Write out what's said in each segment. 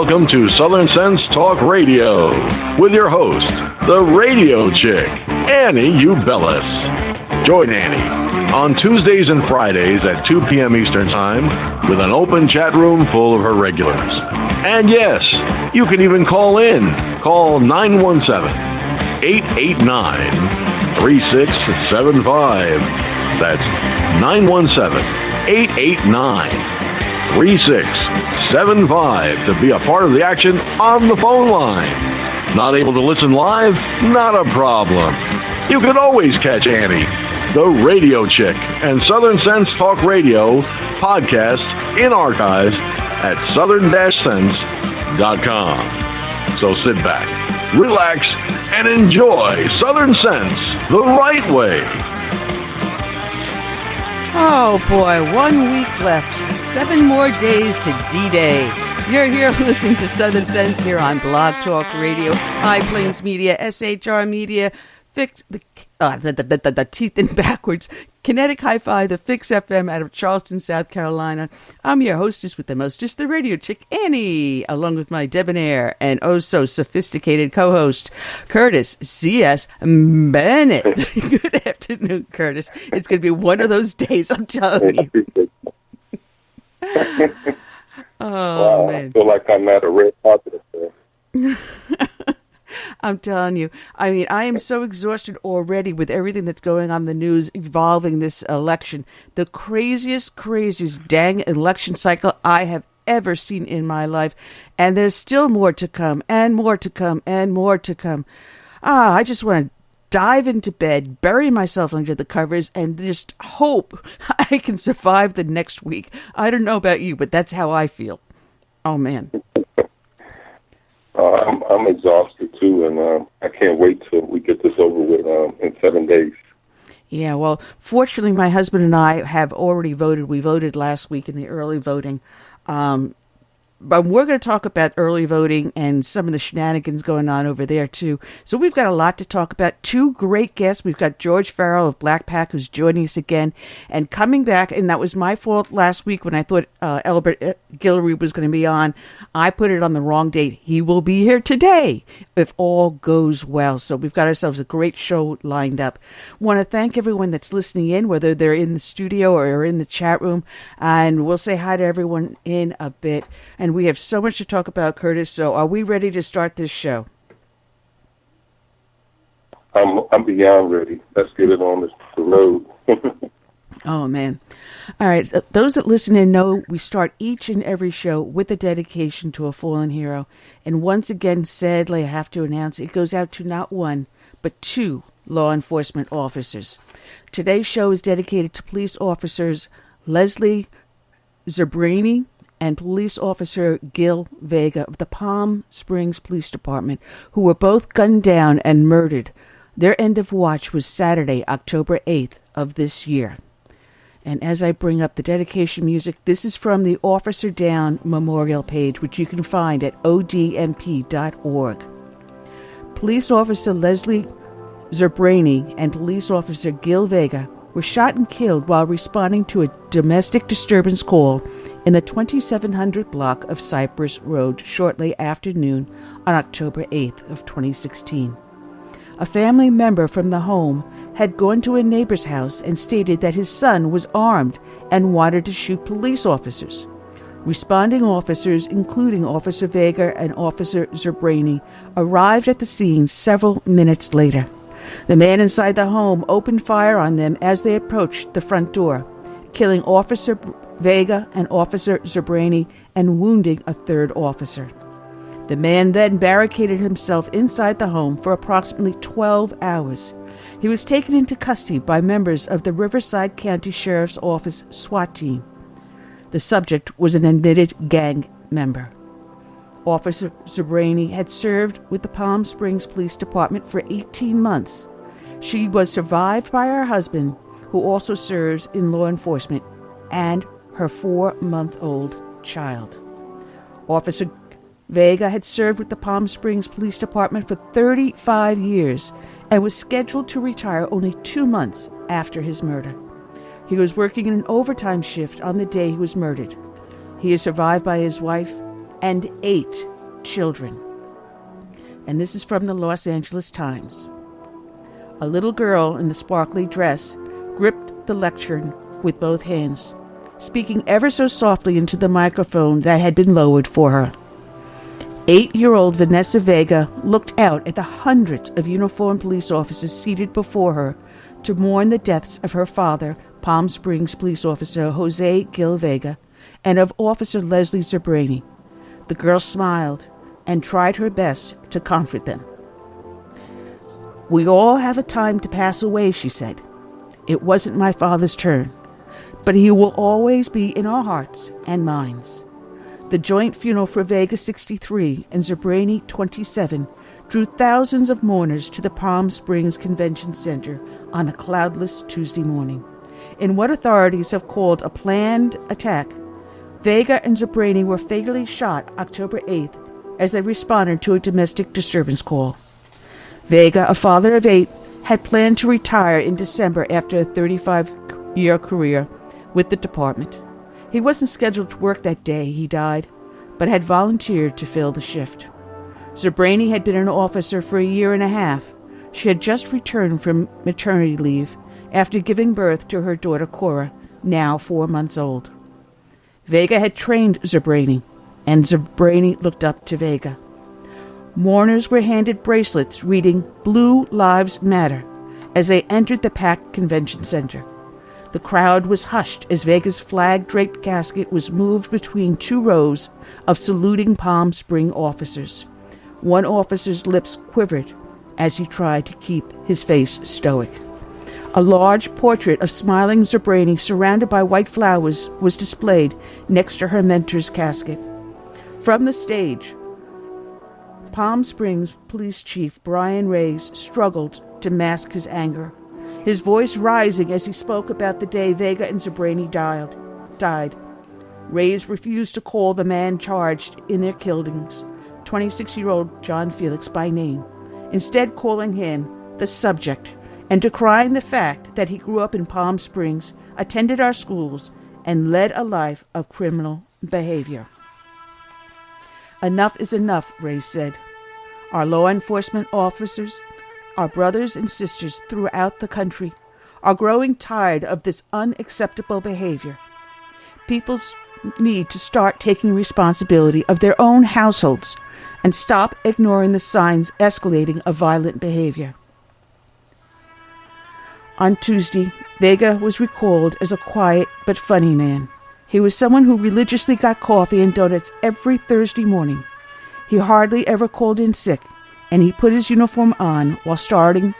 welcome to Southern Sense Talk Radio with your host, the radio chick, Annie Ubellis. Join Annie on Tuesdays and Fridays at 2 p.m. Eastern Time with an open chat room full of her regulars. And yes, you can even call in. Call 917-889-3675. That's 917-889-3675 to be a part of the action on the phone line. Not able to listen live? Not a problem. You can always catch Annie, the radio chick, and Southern Sense Talk Radio podcast in archives at southern-sense.com. So sit back, relax, and enjoy Southern Sense the right way. Oh boy, 1 week left. 7 more days to D-Day. You're here listening to Southern Sense here on Blog Talk Radio, High Plains Media, SHR Media, Fix the teeth in backwards, Kinetic Hi-Fi, the Fix FM out of Charleston, South Carolina. I'm your hostess with the most, just the radio chick, Annie, along with my debonair and oh-so-sophisticated co-host, Curtis C.S. Bennett. Good afternoon, Curtis. It's going to be one of those days, I'm telling you. Wow, man. I feel like I'm at a red carpet there. I'm telling you. I mean, I am so exhausted already with everything that's going on in the news involving this election. The craziest dang election cycle I have ever seen in my life. And there's still more to come, and more to come, and more to come. I just want to dive into bed, bury myself under the covers, and just hope I can survive the next week. I don't know about you, but that's how I feel. Oh, man. I'm exhausted too, and I can't wait till we get this over with in 7 days. Yeah, well, fortunately, my husband and I have already voted. We voted last week in the early voting. But we're going to talk about early voting and some of the shenanigans going on over there, too. So we've got a lot to talk about. 2 great guests. We've got George Farrell of BlakPac, who's joining us again and coming back. And that was my fault last week when I thought Elbert Guillory was going to be on. I put it on the wrong date. He will be here today if all goes well. So we've got ourselves a great show lined up. Want to thank everyone that's listening in, whether they're in the studio or in the chat room. And we'll say hi to everyone in a bit. And we have so much to talk about, Curtis. So are we ready to start this show? I'm beyond ready. Let's get it on the road. Oh, man. All right. Those that listen in know we start each and every show with a dedication to a fallen hero. And once again, sadly, I have to announce it goes out to not 1, but 2 law enforcement officers. Today's show is dedicated to police officers Lesley, Zerebny, and police officer Gil Vega of the Palm Springs Police Department, who were both gunned down and murdered. Their end of watch was Saturday, October 8th of this year. And as I bring up the dedication music, this is from the Officer Down Memorial page, which you can find at odmp.org. Police officer Lesley Zerebny and police officer Gil Vega were shot and killed while responding to a domestic disturbance call in the 2700 block of Cypress Road shortly after noon on October 8th of 2016. A family member from the home had gone to a neighbor's house and stated that his son was armed and wanted to shoot police officers. Responding officers, including Officer Vega and Officer Zerebny, arrived at the scene several minutes later. The man inside the home opened fire on them as they approached the front door, killing Officer Vega and Officer Zerebny and wounding a 3rd officer. The man then barricaded himself inside the home for approximately 12 hours. He was taken into custody by members of the Riverside County Sheriff's Office SWAT team. The subject was an admitted gang member. Officer Zerebny had served with the Palm Springs Police Department for 18 months. She was survived by her husband, who also serves in law enforcement, and her 4-month-old child. Officer Vega had served with the Palm Springs Police Department for 35 years and was scheduled to retire only 2 months after his murder. He was working in an overtime shift on the day he was murdered. He is survived by his wife and 8 children. And this is from the Los Angeles Times. A little girl in a sparkly dress gripped the lectern with both hands, speaking ever so softly into the microphone that had been lowered for her. 8-year-old Vanessa Vega looked out at the hundreds of uniformed police officers seated before her to mourn the deaths of her father, Palm Springs police officer Jose Gil Vega, and of Officer Lesley Zerebny. The girl smiled and tried her best to comfort them. "We all have a time to pass away," she said. "It wasn't my father's turn, but he will always be in our hearts and minds." The joint funeral for Vega 63 and Zerebny 27 drew thousands of mourners to the Palm Springs Convention Center on a cloudless Tuesday morning. In what authorities have called a planned attack, Vega and Zerebny were fatally shot October 8th as they responded to a domestic disturbance call. Vega, a father of 8, had planned to retire in December after a 35-year career with the department. He wasn't scheduled to work that day he died, but had volunteered to fill the shift. Zerebny had been an officer for a year and a half. She had just returned from maternity leave after giving birth to her daughter Cora, now 4 months old. Vega had trained Zerebny, and Zerebny looked up to Vega. Mourners were handed bracelets reading "Blue Lives Matter" as they entered the packed convention center. The crowd was hushed as Vega's flag-draped casket was moved between 2 rows of saluting Palm Spring officers. One officer's lips quivered as he tried to keep his face stoic. A large portrait of smiling Zerebny surrounded by white flowers was displayed next to her mentor's casket. From the stage, Palm Springs Police Chief Brian Reyes struggled to mask his anger, his voice rising as he spoke about the day Vega and Zerebny died. Reyes refused to call the man charged in their killings, 26-year-old John Felix, by name, instead calling him the subject and decrying the fact that he grew up in Palm Springs, attended our schools, and led a life of criminal behavior. "Enough is enough," Reyes said. "Our law enforcement officers, our brothers and sisters throughout the country, are growing tired of this unacceptable behavior. People need to start taking responsibility of their own households and stop ignoring the signs escalating of violent behavior." On Tuesday, Vega was recalled as a quiet but funny man. He was someone who religiously got coffee and donuts every Thursday morning. He hardly ever called in sick, and he put his uniform on while staring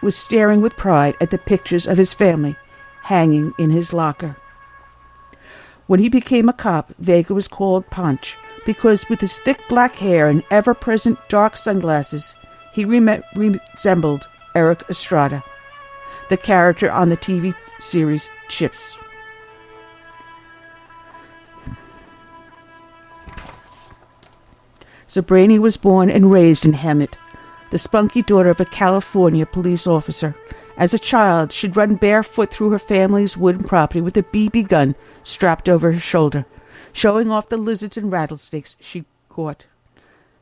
with pride at the pictures of his family hanging in his locker. When he became a cop, Vega was called Punch because with his thick black hair and ever-present dark sunglasses, he resembled Eric Estrada, the character on the TV series Chips. Zerebny was born and raised in Hemet, the spunky daughter of a California police officer. As a child, she'd run barefoot through her family's wooden property with a BB gun strapped over her shoulder, showing off the lizards and rattlesnakes she caught.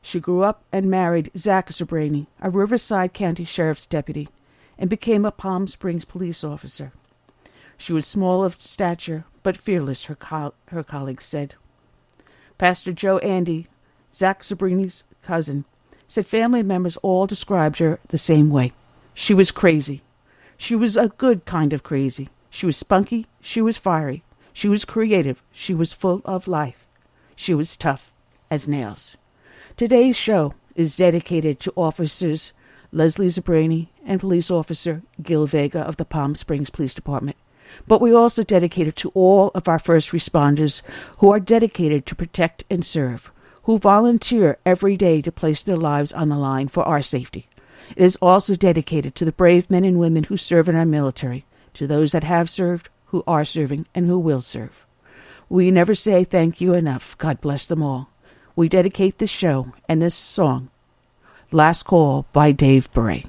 She grew up and married Zach Zerebny, a Riverside County Sheriff's deputy, and became a Palm Springs police officer. She was small of stature, but fearless, her colleagues said. Pastor Joe Andy, Zach Zerebny's cousin, said family members all described her the same way. She was crazy. She was a good kind of crazy. She was spunky. She was fiery. She was creative. She was full of life. She was tough as nails. Today's show is dedicated to Officers Lesley Zerebny and Police Officer Gil Vega of the Palm Springs Police Department. But we also dedicate it to all of our first responders who are dedicated to protect and serve, who volunteer every day to place their lives on the line for our safety. It is also dedicated to the brave men and women who serve in our military, to those that have served, who are serving, and who will serve. We never say thank you enough. God bless them all. We dedicate this show and this song, Last Call by Dave Bray.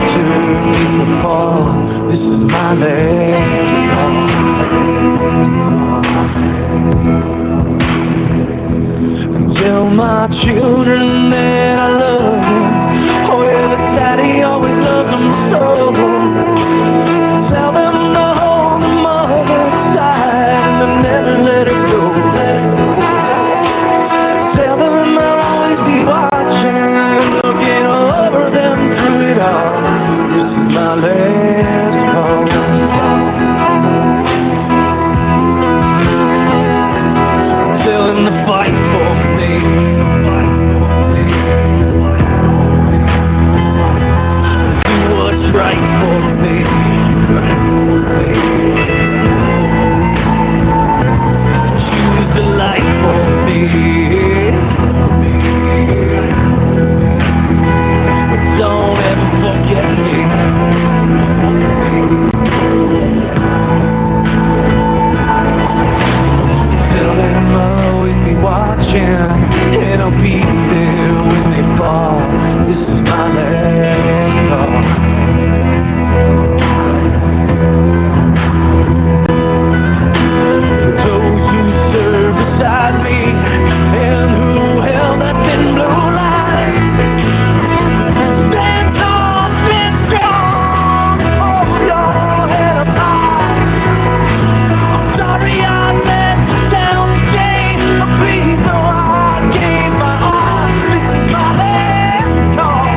to fall. This is my last call. Tell my children that I love them. Oh yeah, but Daddy always loved them so. Tell them to hold the mother tight and to never let her go. Tell them I'll always be watching, looking over them through it all. This is my last call. Tell them to fight for me. Do what's right for me. Choose the light for me. But don't ever forget me. Tell them I'll always be watching, and I'll be there when they fall. This is my last call. Those who serve beside me, and who held that thin blue line. Stand tall, stand strong, hold your head up high. I'm sorry I let you down today, but please know I gave my all. This is my last call.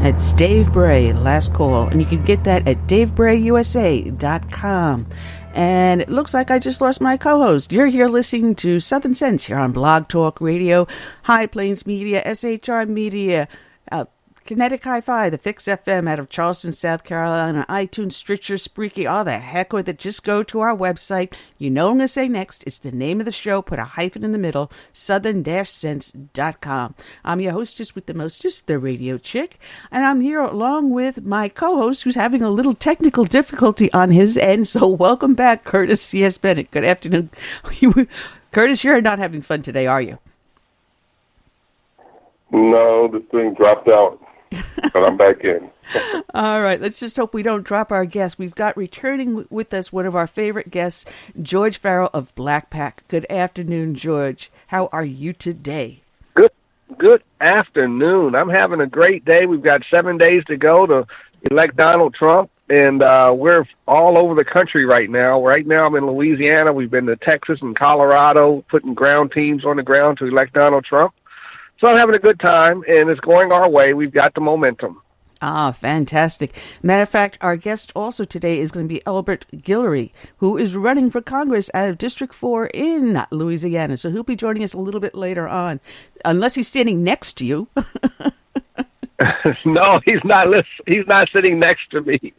It's Dave Bray, Last Call, and you can get that at davebrayusa.com. And it looks like I just lost my co-host. You're here listening to Southern Sense here on Blog Talk Radio, High Plains Media, SHR Media, Kinetic Hi-Fi, the Fix FM out of Charleston, South Carolina, iTunes, Stitcher, Spreaky, all the heck with it. Just go to our website. You know what I'm going to say next. It's the name of the show. Put a hyphen in the middle, southern-sense.com. I'm your hostess with the mostest, the Radio Chick, and I'm here along with my co-host who's having a little technical difficulty on his end. So welcome back, Curtis C.S. Bennett. Good afternoon. Curtis, you're not having fun today, are you? No, this thing dropped out. But I'm back in. All right. Let's just hope we don't drop our guest. We've got returning with us one of our favorite guests, George Farrell of BlakPac. Good afternoon, George. How are you today? Good afternoon. I'm having a great day. We've got 7 days to go to elect Donald Trump, and we're all over the country right now. Right now I'm in Louisiana. We've been to Texas and Colorado, putting ground teams on the ground to elect Donald Trump. So I'm having a good time, and it's going our way. We've got the momentum. Ah, fantastic. Matter of fact, our guest also today is going to be Elbert Guillory, who is running for Congress out of District 4 in Louisiana. So he'll be joining us a little bit later on, unless he's standing next to you. No, he's not sitting next to me.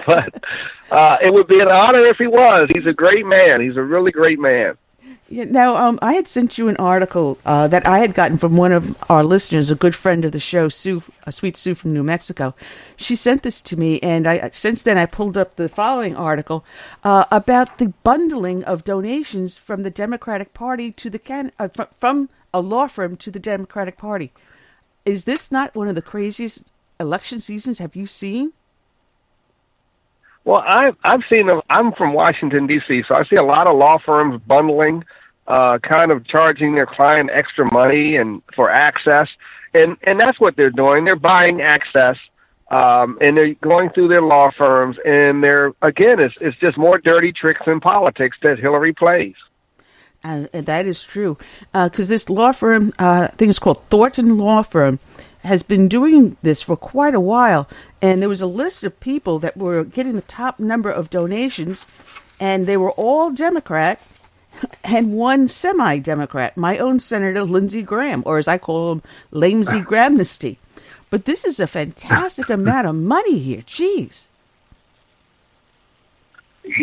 But it would be an honor if he was. He's a great man. He's a really great man. Yeah, now, I had sent you an article that I had gotten from one of our listeners, a good friend of the show, Sue, Sweet Sue from New Mexico. She sent this to me, and since then I pulled up the following article about the bundling of donations from the Democratic Party to the from a law firm to the Democratic Party. Is this not one of the craziest election seasons have you seen? Well, I've seen them. I'm from Washington, D.C., so I see a lot of law firms bundling, kind of charging their client extra money and for access. And that's what they're doing. They're buying access, and they're going through their law firms. And it's just more dirty tricks in politics that Hillary plays. And that is true. Because this law firm, I think it's called Thornton Law Firm, has been doing this for quite a while. And there was a list of people that were getting the top number of donations, and they were all Democrat and one semi-Democrat, my own Senator Lindsey Graham, or as I call him, Lamesy Gramnesty. But this is a fantastic amount of money here. Jeez.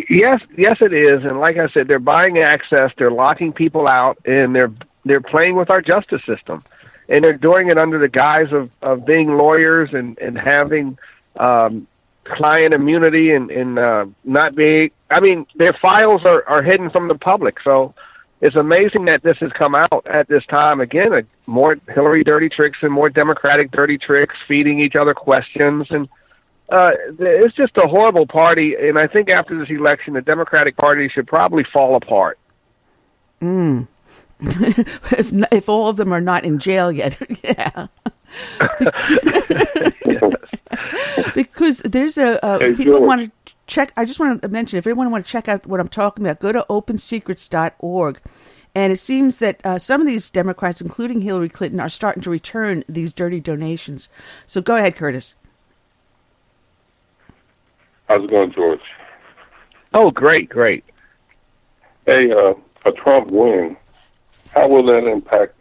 Yes, it is. And like I said, they're buying access, they're locking people out, and they're playing with our justice system. And they're doing it under the guise of being lawyers and having client immunity and not being, I mean, their files are hidden from the public. So it's amazing that this has come out at this time. Again, more Hillary dirty tricks and more Democratic dirty tricks, feeding each other questions. And it's just a horrible party. And I think after this election, the Democratic Party should probably fall apart. If all of them are not in jail yet, yeah. Because there's people want to check. I just want to mention, if anyone want to check out what I'm talking about, go to opensecrets.org. And it seems that some of these Democrats, including Hillary Clinton, are starting to return these dirty donations. So go ahead, Curtis. How's it going, George? Oh, great. Hey, a Trump win, how will that impact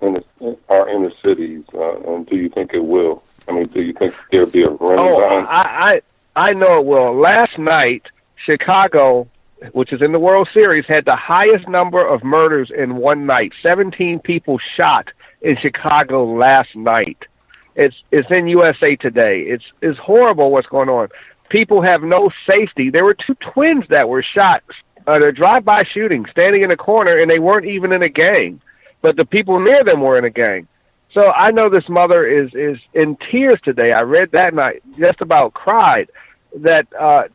our inner cities? And do you think it will? I mean, do you think there'll be a renaissance? Oh, I know it will. Last night, Chicago, which is in the World Series, had the highest number of murders in one night. 17 people shot in Chicago last night. It's in USA Today. It's horrible what's going on. People have no safety. There were two twins that were shot. They're drive-by shootings, standing in a corner, and they weren't even in a gang. But the people near them were in a gang. So I know this mother is in tears today. I read that and I just about cried that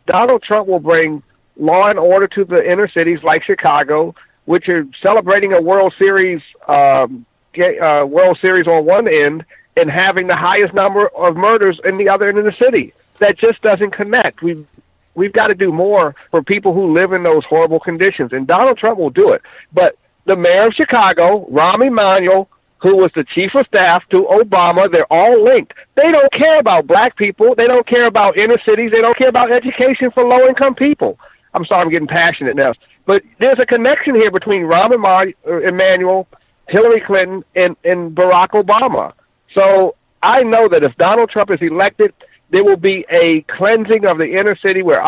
Donald Trump will bring law and order to the inner cities like Chicago, which are celebrating a World Series on one end and having the highest number of murders in the other end of the city. That just doesn't connect. We've got to do more for people who live in those horrible conditions, and Donald Trump will do it. But the mayor of Chicago, Rahm Emanuel, who was the chief of staff to Obama, they're all linked. They don't care about black people. They don't care about inner cities. They don't care about education for low-income people. I'm sorry, I'm getting passionate now. But there's a connection here between Rahm Emanuel, Hillary Clinton, and Barack Obama. So I know that if Donald Trump is elected, there will be a cleansing of the inner city where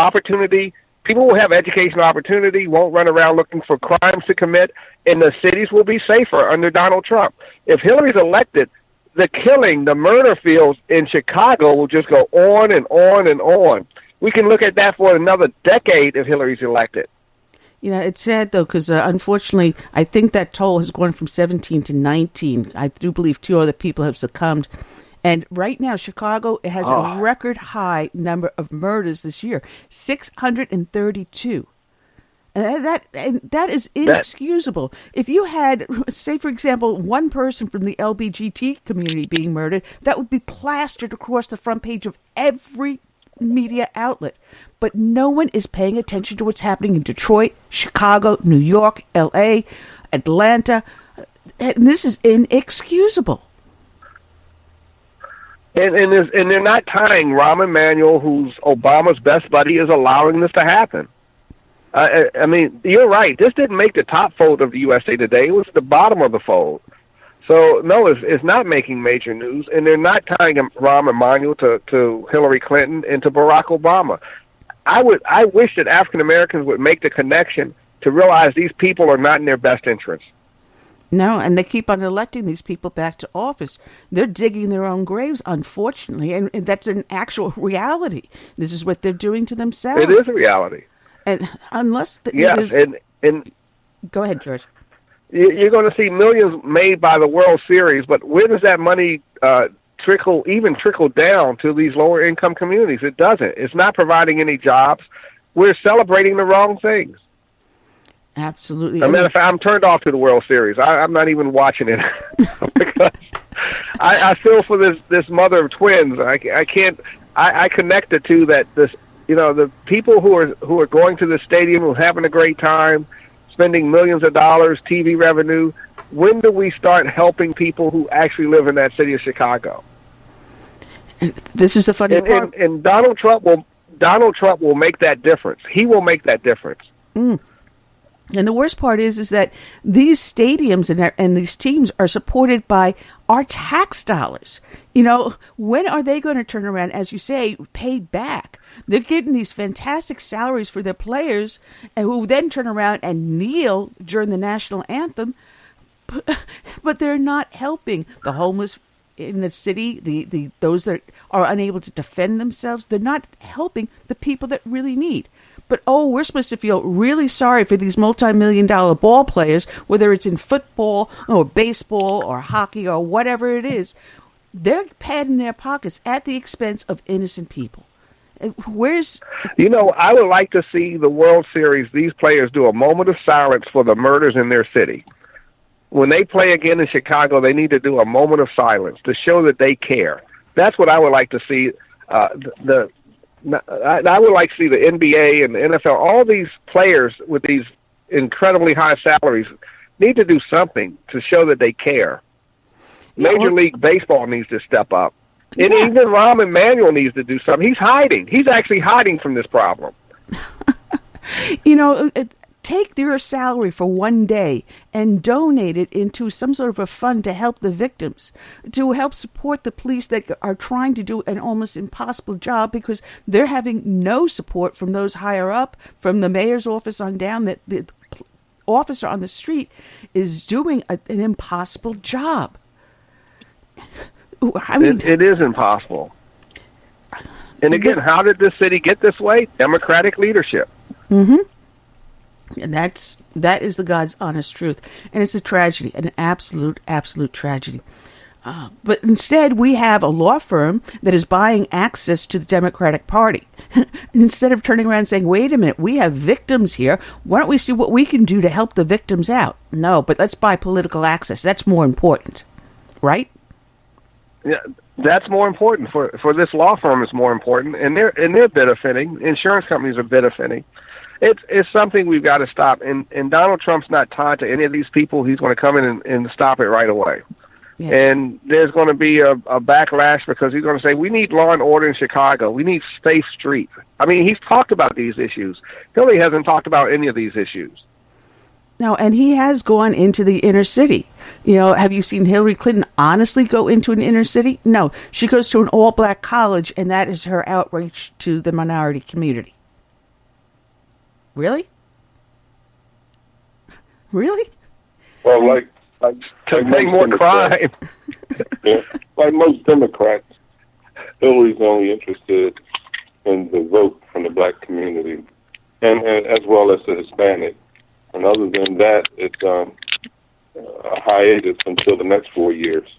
people will have educational opportunity, won't run around looking for crimes to commit, and the cities will be safer under Donald Trump. If Hillary's elected, the murder fields in Chicago will just go on and on and on. We can look at that for another decade if Hillary's elected. You know, it's sad, though, because unfortunately, I think that toll has gone from 17 to 19. I do believe 2 other people have succumbed. And right now, Chicago has a record high number of murders this year, 632. And that is inexcusable. If you had, say, for example, one person from the LGBT community being murdered, that would be plastered across the front page of every media outlet. But no one is paying attention to what's happening in Detroit, Chicago, New York, L.A., Atlanta. And this is inexcusable. And they're not tying Rahm Emanuel, who's Obama's best buddy, is allowing this to happen. I mean, you're right. This didn't make the top fold of the USA Today. It was the bottom of the fold. So, no, it's not making major news, and they're not tying Rahm Emanuel to Hillary Clinton and to Barack Obama. I wish that African Americans would make the connection to realize these people are not in their best interest. No, and they keep on electing these people back to office. They're digging their own graves, unfortunately, and that's an actual reality. This is what they're doing to themselves. It is a reality. And unless... and go ahead, George. You're going to see millions made by the World Series, but where does that money trickle down to these lower-income communities? It doesn't. It's not providing any jobs. we're celebrating the wrong things. Absolutely. As a matter of fact, I'm turned off to the World Series. I'm not even watching it because I feel for this mother of twins. I can't. I connect the two, that the people who are going to the stadium, who are having a great time, spending millions of dollars, TV revenue. When do we start helping people who actually live in that city of Chicago? This is the funny part. And Donald Trump will make that difference. He will make that difference. Mm. And the worst part is that these stadiums and these teams are supported by our tax dollars. When are they going to turn around, as you say, pay back? They're getting these fantastic salaries for their players, and who then turn around and kneel during the national anthem, but they're not helping the homeless in the city, those that are unable to defend themselves. They're not helping the people that really need. But, we're supposed to feel really sorry for these multi-million-dollar ball players, whether it's in football or baseball or hockey or whatever it is. They're padding their pockets at the expense of innocent people. I would like to see the World Series, these players do a moment of silence for the murders in their city. When they play again in Chicago, they need to do a moment of silence to show that they care. That's what I would like to see. I would like to see the NBA and the NFL, all these players with these incredibly high salaries, need to do something to show that they care. Major League Baseball needs to step up. And even Rahm Emanuel needs to do something. He's hiding. He's actually hiding from this problem. Take your salary for one day and donate it into some sort of a fund to help the victims, to help support the police that are trying to do an almost impossible job because they're having no support from those higher up, from the mayor's office on down, that the officer on the street is doing an impossible job. I mean, it is impossible. And again, how did this city get this way? Democratic leadership. Mm-hmm. And that is the God's honest truth. And it's a tragedy, an absolute tragedy. But instead, we have a law firm that is buying access to the Democratic Party. Instead of turning around and saying, wait a minute, we have victims here. Why don't we see what we can do to help the victims out? No, but let's buy political access. That's more important, right? Yeah, that's more important. For this law firm, it's more important. And they're benefiting. Insurance companies are benefiting. It's something we've got to stop. And Donald Trump's not tied to any of these people. He's going to come in and stop it right away. Yeah. And there's going to be a backlash because he's going to say, we need law and order in Chicago. We need safe streets. I mean, he's talked about these issues. Hillary hasn't talked about any of these issues. No, and he has gone into the inner city. Have you seen Hillary Clinton honestly go into an inner city? No, she goes to an all-black college, and that is her outreach to the minority community. Really? Really? Well, like to make more crime. Yeah, like most Democrats, Hillary's only interested in the vote from the black community, and as well as the Hispanic. And other than that, it's a hiatus until the next 4 years.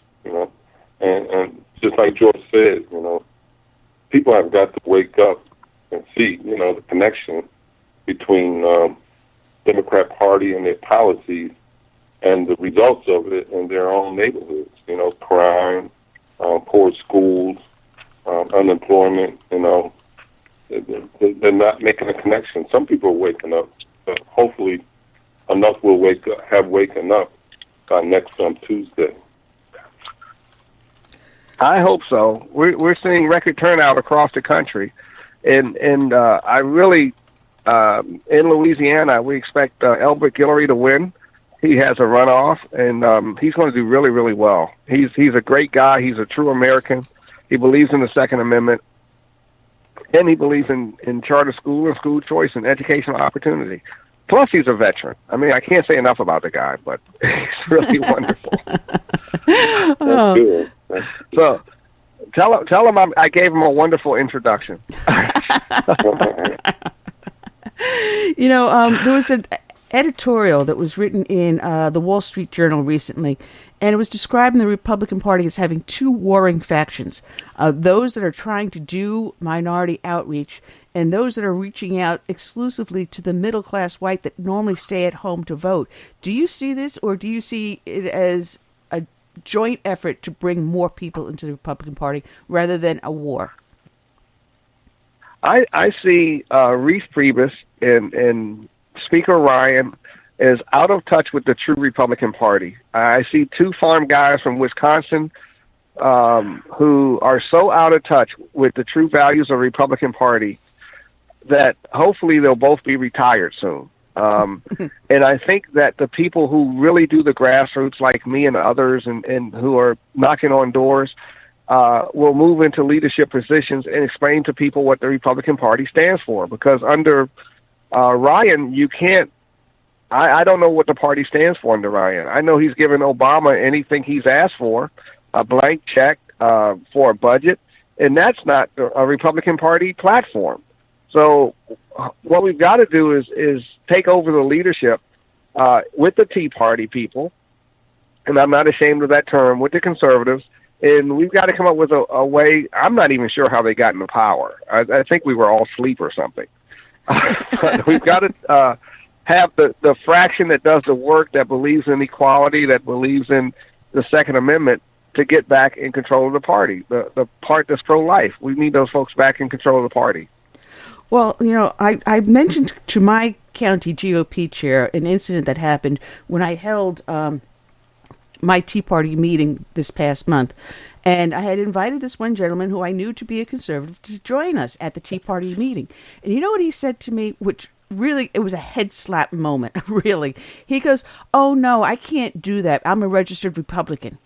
And just like George said, people have got to wake up and see, the connection between Democrat Party and their policies and the results of it in their own neighborhoods. Crime, poor schools, unemployment. They're not making a connection. Some people are waking up, but hopefully enough will have waken up by next Tuesday. I hope so. We're seeing record turnout across the country, and I really. In Louisiana, we expect Elbert Guillory to win. He has a runoff, and he's going to do really, really well. He's a great guy. He's a true American. He believes in the Second Amendment, and he believes in charter school and school choice and educational opportunity. Plus, he's a veteran. I mean, I can't say enough about the guy, but he's really wonderful. That's good. So, tell him I gave him a wonderful introduction. There was an editorial that was written in the Wall Street Journal recently, And it was described in the Republican Party as having two warring factions, those that are trying to do minority outreach and those that are reaching out exclusively to the middle-class white that normally stay at home to vote. Do you see this, or do you see it as a joint effort to bring more people into the Republican Party rather than a war? I see Reese Priebus and Speaker Ryan is out of touch with the true Republican Party. I see two farm guys from Wisconsin who are so out of touch with the true values of the Republican Party that hopefully they'll both be retired soon. And I think that the people who really do the grassroots, like me and others, and who are knocking on doors, will move into leadership positions and explain to people what the Republican Party stands for. Because under Ryan, you can't, I don't know what the party stands for under Ryan. I know he's given Obama anything he's asked for, a blank check for a budget, and that's not a Republican Party platform. So what we've got to do is take over the leadership with the Tea Party people, and I'm not ashamed of that term, with the conservatives, and we've got to come up with a way. I'm not even sure how they got into power. I think we were all asleep or something. But we've got to have the fraction that does the work, that believes in equality, that believes in the Second Amendment, to get back in control of the party, the part that's pro-life. We need those folks back in control of the party. Well, I mentioned to my county GOP chair an incident that happened when I held my Tea Party meeting this past month. And I had invited this one gentleman who I knew to be a conservative to join us at the Tea Party meeting. And you know what he said to me, which really, it was a head slap moment, really. He goes, "Oh, no, I can't do that. I'm a registered Republican."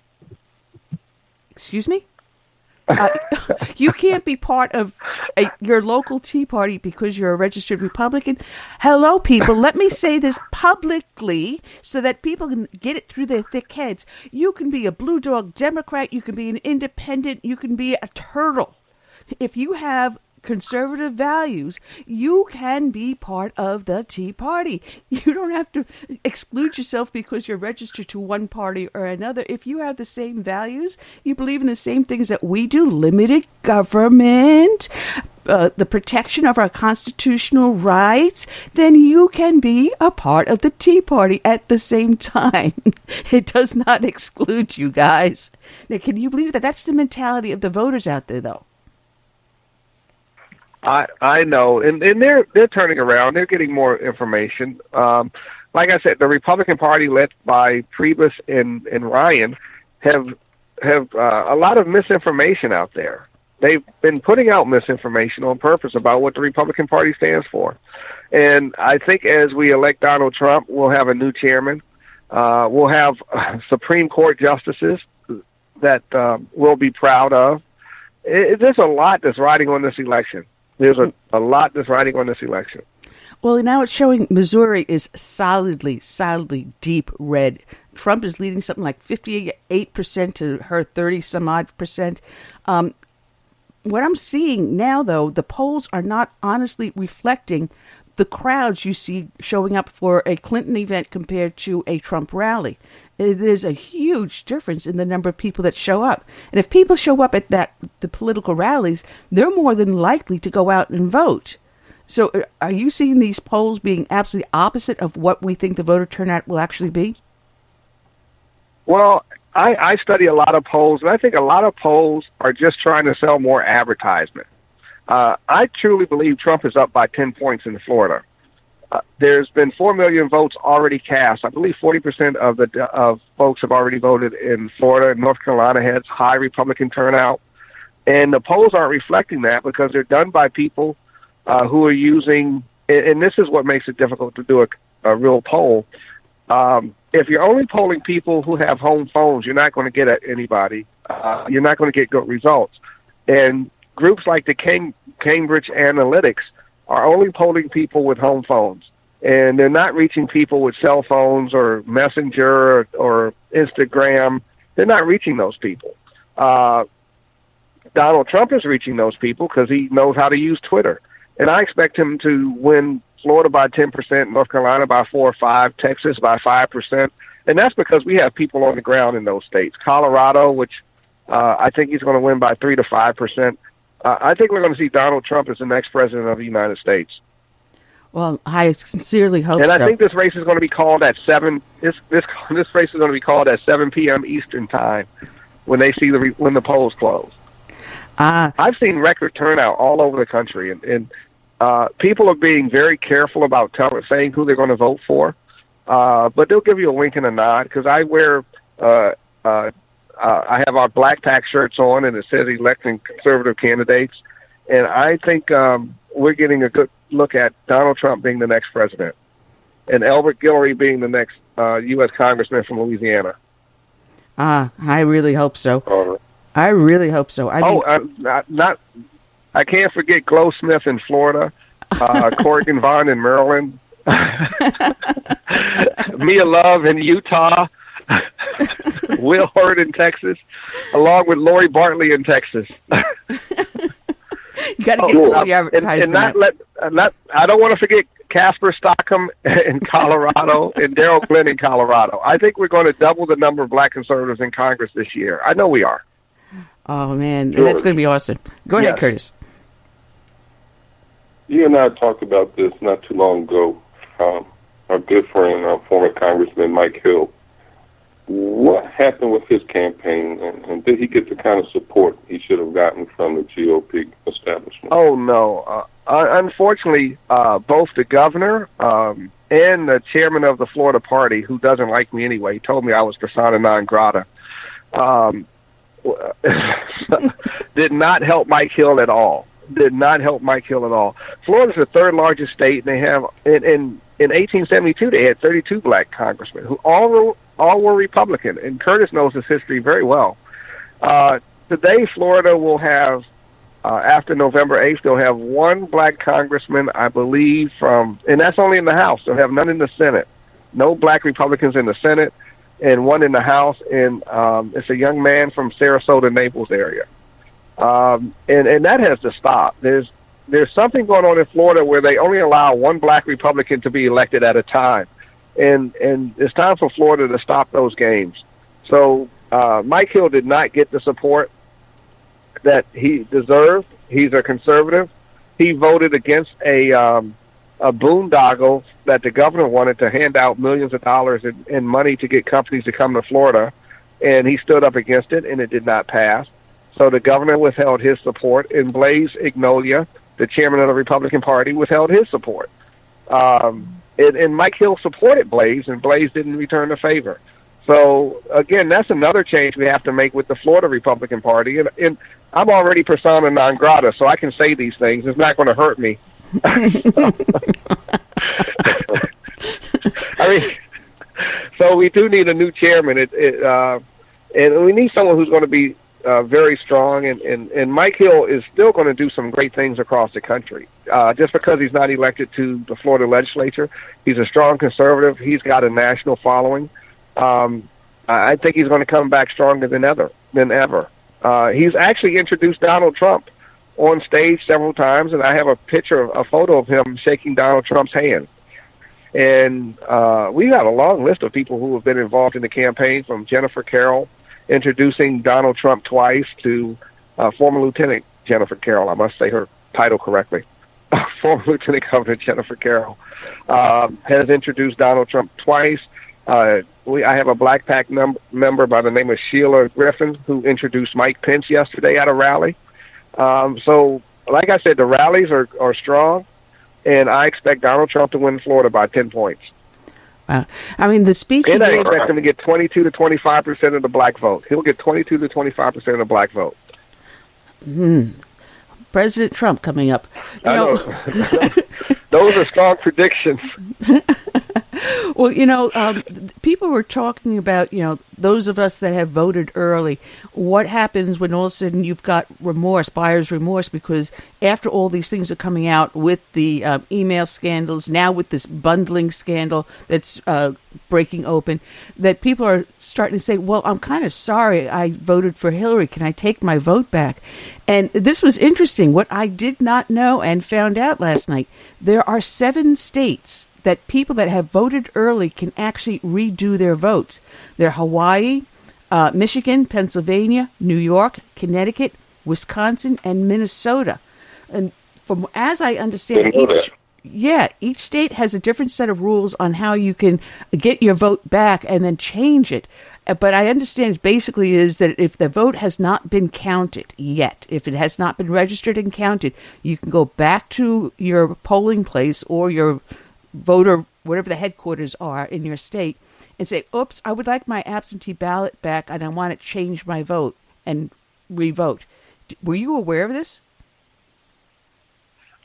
Excuse me? You can't be part of your local Tea Party because you're a registered Republican. Hello, people. Let me say this publicly so that people can get it through their thick heads. You can be a blue dog Democrat. You can be an independent. You can be a turtle. If you have conservative values, you can be part of the Tea Party. You don't have to exclude yourself because you're registered to one party or another. If you have the same values, you believe in the same things that we do, limited government, the protection of our constitutional rights, then you can be a part of the Tea Party at the same time. It does not exclude you guys. Now, can you believe that? That's the mentality of the voters out there, though. I know, and they're turning around. They're getting more information. Like I said, the Republican Party, led by Priebus and Ryan, have a lot of misinformation out there. They've been putting out misinformation on purpose about what the Republican Party stands for. And I think as we elect Donald Trump, we'll have a new chairman. We'll have Supreme Court justices that we'll be proud of. There's a lot that's riding on this election. There's a lot that's riding on this election. Well, now it's showing Missouri is solidly deep red. Trump is leading something like 58% to her 30-some-odd%. What I'm seeing now, though, the polls are not honestly reflecting the crowds you see showing up for a Clinton event compared to a Trump rally. There's a huge difference in the number of people that show up. And if people show up at the political rallies, they're more than likely to go out and vote. So are you seeing these polls being absolutely opposite of what we think the voter turnout will actually be? Well, I study a lot of polls, and I think a lot of polls are just trying to sell more advertisement. I truly believe Trump is up by 10 points in Florida. There's been 4 million votes already cast. I believe 40% of folks have already voted in Florida. And North Carolina has high Republican turnout. And the polls aren't reflecting that because they're done by people who are using, and this is what makes it difficult to do a real poll. If you're only polling people who have home phones, you're not going to get at anybody. You're not going to get good results. And groups like the Cambridge Analytics are only polling people with home phones, and they're not reaching people with cell phones or Messenger or Instagram. They're not reaching those people. Donald Trump is reaching those people because he knows how to use Twitter, and I expect him to win Florida by 10%, North Carolina by 4 or 5, Texas by 5%, And that's because we have people on the ground in those states. Colorado, which I think he's going to win by 3 to 5%. I think we're going to see Donald Trump as the next president of the United States. Well, I sincerely hope and so. And I think this race is going to be called at 7. This race is going to be called at 7 p.m. Eastern time when they see when the polls close. I've seen record turnout all over the country, and people are being very careful about saying who they're going to vote for. But they'll give you a wink and a nod because I wear. I have our BlakPac shirts on, and it says electing conservative candidates. And I think we're getting a good look at Donald Trump being the next president, and Elbert Guillory being the next U.S. congressman from Louisiana. I really hope so. Right. I really hope so. I can't forget Glow Smith in Florida, Corrigan Vaughn in Maryland, Mia Love in Utah, Will Hurd in Texas, along with Lori Bartley in Texas. You got to get all the advertisement. I don't want to forget Casper Stockham in Colorado and Darrell Glenn in Colorado. I think we're going to double the number of black conservatives in Congress this year. I know we are. Oh, man, that's going to be awesome. Go ahead, Curtis. You and I talked about this not too long ago. Our good friend, our former Congressman Mike Hill. What happened with his campaign, and did he get the kind of support he should have gotten from the GOP establishment? Oh, no. Unfortunately, both the governor and the chairman of the Florida party, who doesn't like me anyway, told me I was persona non grata, did not help Mike Hill at all. Florida's the third largest state, and they have, in 1872, they had 32 black congressmen who all were Republican, and Curtis knows his history very well. Today, Florida will have, after November 8th, they'll have one black congressman, I believe, and that's only in the House. They'll have none in the Senate. No black Republicans in the Senate, and one in the House, and it's a young man from Sarasota, Naples area. And that has to stop. There's something going on in Florida where they only allow one black Republican to be elected at a time. And it's time for Florida to stop those games. So Mike Hill did not get the support that he deserved. He's a conservative. He voted against a boondoggle that the governor wanted to hand out millions of dollars in money to get companies to come to Florida, and he stood up against it, and it did not pass. So the governor withheld his support, and Blaise Ignolia, the chairman of the Republican Party, withheld his support. And Mike Hill supported Blaise, and Blaise didn't return the favor. So, again, that's another change we have to make with the Florida Republican Party. And I'm already persona non grata, so I can say these things. It's not going to hurt me. So we do need a new chairman. And we need someone who's going to be very strong, and Mike Hill is still going to do some great things across the country. Just because he's not elected to the Florida legislature, he's a strong conservative. He's got a national following. I think he's going to come back stronger than ever. He's actually introduced Donald Trump on stage several times, and I have a photo of him shaking Donald Trump's hand. And we got a long list of people who have been involved in the campaign, from Jennifer Carroll introducing Donald Trump twice to former Lieutenant Jennifer Carroll. I must say her title correctly. Former Lieutenant Governor Jennifer Carroll has introduced Donald Trump twice. I have a BlakPac member by the name of Sheila Griffin who introduced Mike Pence yesterday at a rally. So, like I said, the rallies are strong, and I expect Donald Trump to win Florida by 10 points. I mean, the speech. And I expect him to get 22 to 25% of the black vote. He'll get 22 to 25% of the black vote. President Trump coming up. I know. Those are strong predictions. Well, people were talking about, those of us that have voted early, what happens when all of a sudden you've got buyer's remorse, because after all these things are coming out with the email scandals, now with this bundling scandal that's breaking open, that people are starting to say, well, I'm kind of sorry I voted for Hillary. Can I take my vote back? And this was interesting. What I did not know and found out last night, there are 7 states that people that have voted early can actually redo their votes. They're Hawaii, Michigan, Pennsylvania, New York, Connecticut, Wisconsin, and Minnesota. And from as I understand, each state has a different set of rules on how you can get your vote back and then change it. But I understand it basically is that if the vote has not been counted yet, if it has not been registered and counted, you can go back to your polling place or your voter, whatever the headquarters are in your state, and say, oops, I would like my absentee ballot back and I want to change my vote and re-vote. Were you aware of this?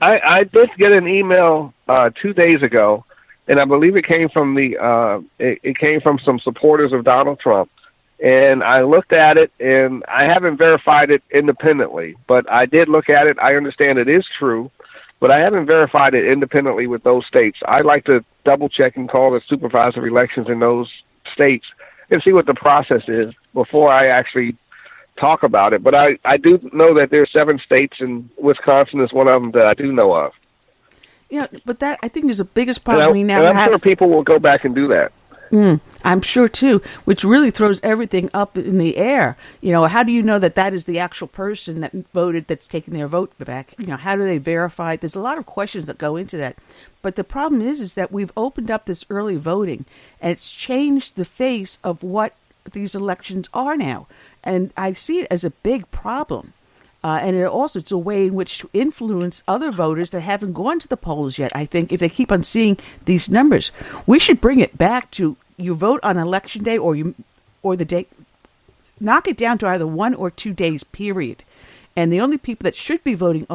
I did get an email 2 days ago, and I believe it came from it came from some supporters of Donald Trump. And I looked at it, and I haven't verified it independently, but I did look at it. I understand it is true, but I haven't verified it independently with those states. I'd like to double check and call the supervisory elections in those states and see what the process is before I actually talk about it. But I do know that there are 7 states, and Wisconsin is one of them that I do know of. Yeah, but that I think is the biggest problem we now have. I'm sure people will go back and do that. I'm sure too, which really throws everything up in the air. How do you know that that is the actual person that voted that's taking their vote back? How do they verify it? There's a lot of questions that go into that. But the problem is that we've opened up this early voting, and it's changed the face of what these elections are now. And I see it as a big problem. And it's a way in which to influence other voters that haven't gone to the polls yet. I think if they keep on seeing these numbers, we should bring it back to you vote on election day or the day, knock it down to either 1 or 2 days, period. And the only people that should be voting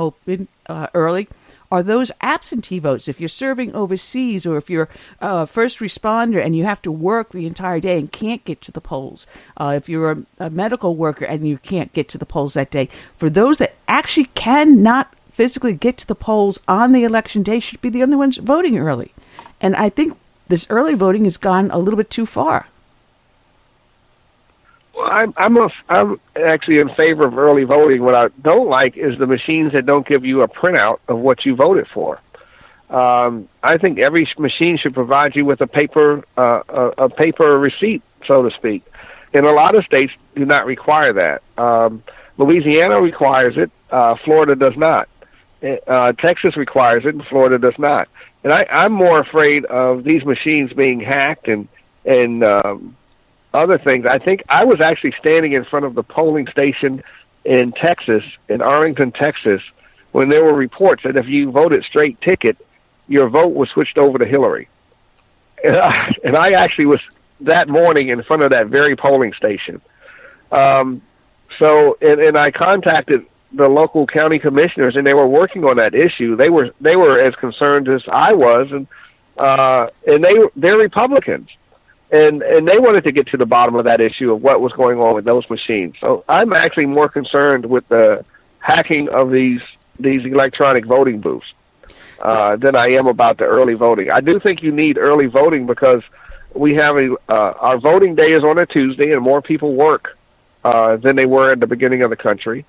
early are those absentee votes. If you're serving overseas or if you're a first responder and you have to work the entire day and can't get to the polls, if you're a medical worker and you can't get to the polls that day, for those that actually cannot physically get to the polls on the election day should be the only ones voting early. And I think this early voting has gone a little bit too far. Well, I'm actually in favor of early voting. What I don't like is the machines that don't give you a printout of what you voted for. I think every machine should provide you with a paper receipt, so to speak. And a lot of states do not require that. Louisiana requires it. Florida does not. Texas requires it, and Florida does not. And I'm more afraid of these machines being hacked and other things. I think I was actually standing in front of the polling station in Texas, in Arlington, Texas, when there were reports that if you voted straight ticket, your vote was switched over to Hillary. And I actually was that morning in front of that very polling station. And I contacted the local county commissioners, and they were working on that issue. They were as concerned as I was, and they're Republicans. And they wanted to get to the bottom of that issue of what was going on with those machines. So I'm actually more concerned with the hacking of these electronic voting booths than I am about the early voting. I do think you need early voting because we have our voting day is on a Tuesday, and more people work than they were at the beginning of the country.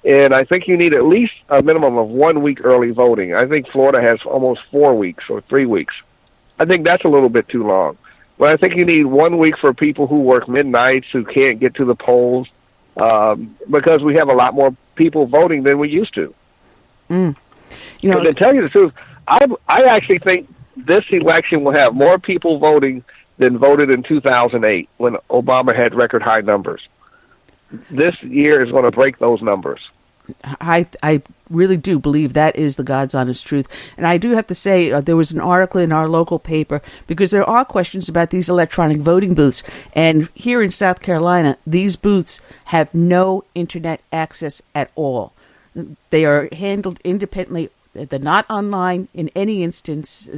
And I think you need at least a minimum of 1 week early voting. I think Florida has almost 4 weeks or 3 weeks. I think that's a little bit too long. But I think you need 1 week for people who work midnights, who can't get to the polls, because we have a lot more people voting than we used to. To tell you the truth, I actually think this election will have more people voting than voted in 2008 when Obama had record high numbers. This year is going to break those numbers. I really do believe that is the God's honest truth. And I do have to say, there was an article in our local paper, because there are questions about these electronic voting booths. And here in South Carolina, these booths have no internet access at all. They are handled independently. They're not online in any instance.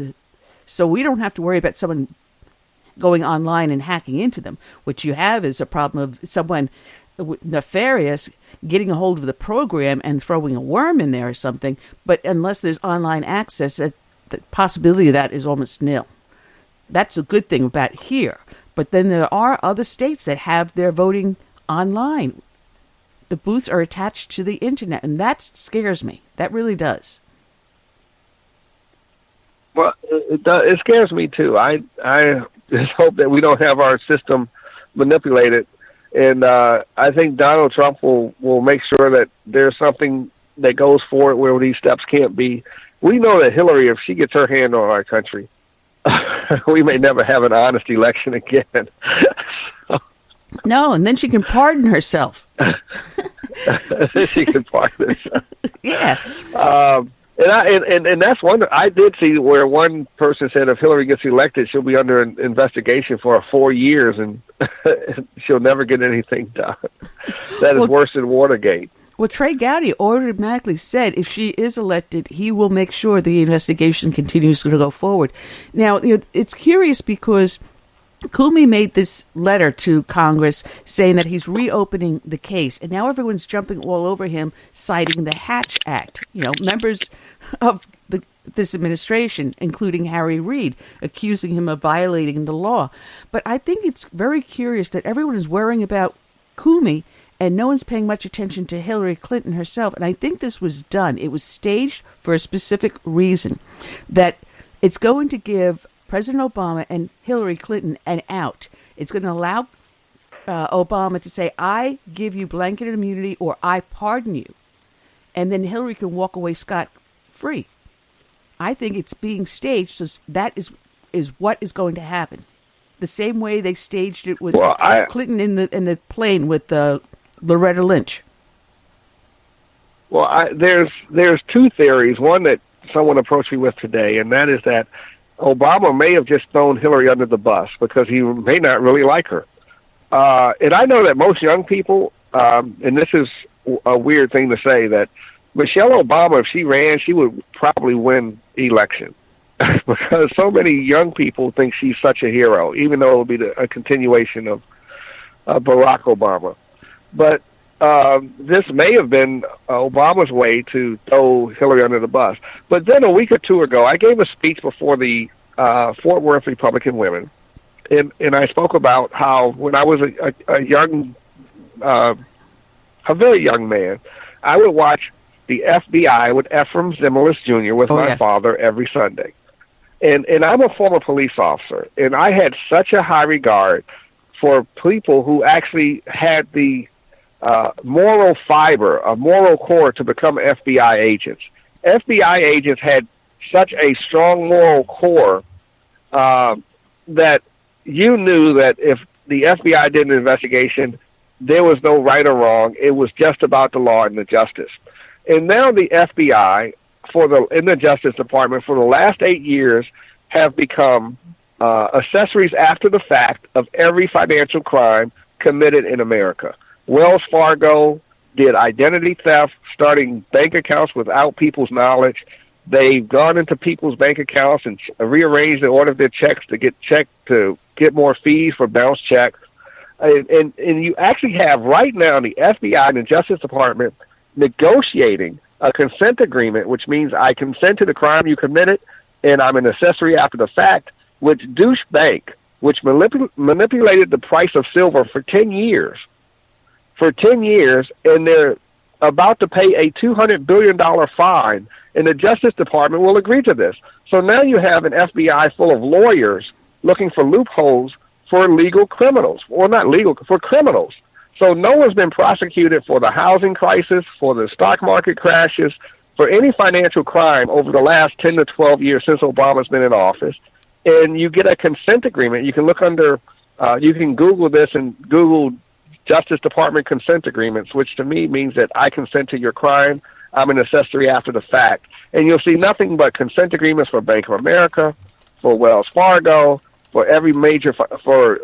So we don't have to worry about someone going online and hacking into them. What you have is a problem of someone nefarious getting a hold of the program and throwing a worm in there or something. But unless there's online access, the possibility of that is almost nil. That's a good thing about here. But then there are other states that have their voting online. The booths are attached to the internet, and that scares me. That really does. Well, it scares me too. I just hope that we don't have our system manipulated, and I think Donald Trump will make sure that there's something that goes forward where these steps can't be. We know that Hillary, if she gets her hand on our country, we may never have an honest election again. No, and then she can pardon herself. She can pardon herself. Yeah. And that's one. I did see where one person said if Hillary gets elected, she'll be under an investigation for 4 years, and she'll never get anything done. That is worse than Watergate. Well, Trey Gowdy automatically said if she is elected, he will make sure the investigation continues to go forward. Now, it's curious because Comey made this letter to Congress saying that he's reopening the case, and now everyone's jumping all over him, citing the Hatch Act. Members of this administration, including Harry Reid, accusing him of violating the law. But I think it's very curious that everyone is worrying about Comey, and no one's paying much attention to Hillary Clinton herself. And I think this was done. It was staged for a specific reason, that it's going to give President Obama and Hillary Clinton an out. It's going to allow Obama to say, I give you blanket immunity or I pardon you. And then Hillary can walk away scot-free. I think it's being staged, so that is what is going to happen. The same way they staged it with Clinton in the plane with Loretta Lynch. Well, there's two theories. One that someone approached me with today, and that is that Obama may have just thrown Hillary under the bus because he may not really like her. And I know that most young people, and this is a weird thing to say, that Michelle Obama, if she ran, she would probably win election because so many young people think she's such a hero, even though it will be a continuation of Barack Obama. But this may have been Obama's way to throw Hillary under the bus. But then a week or two ago, I gave a speech before the Fort Worth Republican Women, and I spoke about how when I was a very young man, I would watch the FBI with Ephraim Zimmerlis Jr. with my father every Sunday. And I'm a former police officer, and I had such a high regard for people who actually had the moral fiber, a moral core to become FBI agents. FBI agents had such a strong moral core that you knew that if the FBI did an investigation, there was no right or wrong. It was just about the law and the justice. And now the FBI in the Justice Department for the last 8 years have become accessories after the fact of every financial crime committed in America. Wells Fargo did identity theft, starting bank accounts without people's knowledge. They've gone into people's bank accounts and rearranged the order of their checks to get more fees for bounce checks. And you actually have right now the FBI and the Justice Department negotiating a consent agreement, which means I consent to the crime you committed, and I'm an accessory after the fact, with Deutsche Bank, which manipulated the price of silver for 10 years. For 10 years, and they're about to pay a $200 billion fine, and the Justice Department will agree to this. So now you have an FBI full of lawyers looking for loopholes for legal criminals, or not legal, for criminals. So no one's been prosecuted for the housing crisis, for the stock market crashes, for any financial crime over the last 10 to 12 years since Obama's been in office. And you get a consent agreement. You can look under, you can Google this and Google Justice Department consent agreements, which to me means that I consent to your crime. I'm an accessory after the fact. And you'll see nothing but consent agreements for Bank of America, for Wells Fargo, for every major, for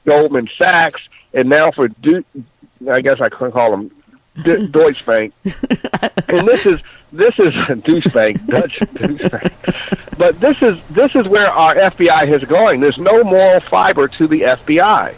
Goldman Sachs, and now for I guess I can call them Deutsche Bank. And this is Deutsche Bank, Dutch Deutsche Bank. But this is where our FBI is going. There's no moral fiber to the FBI.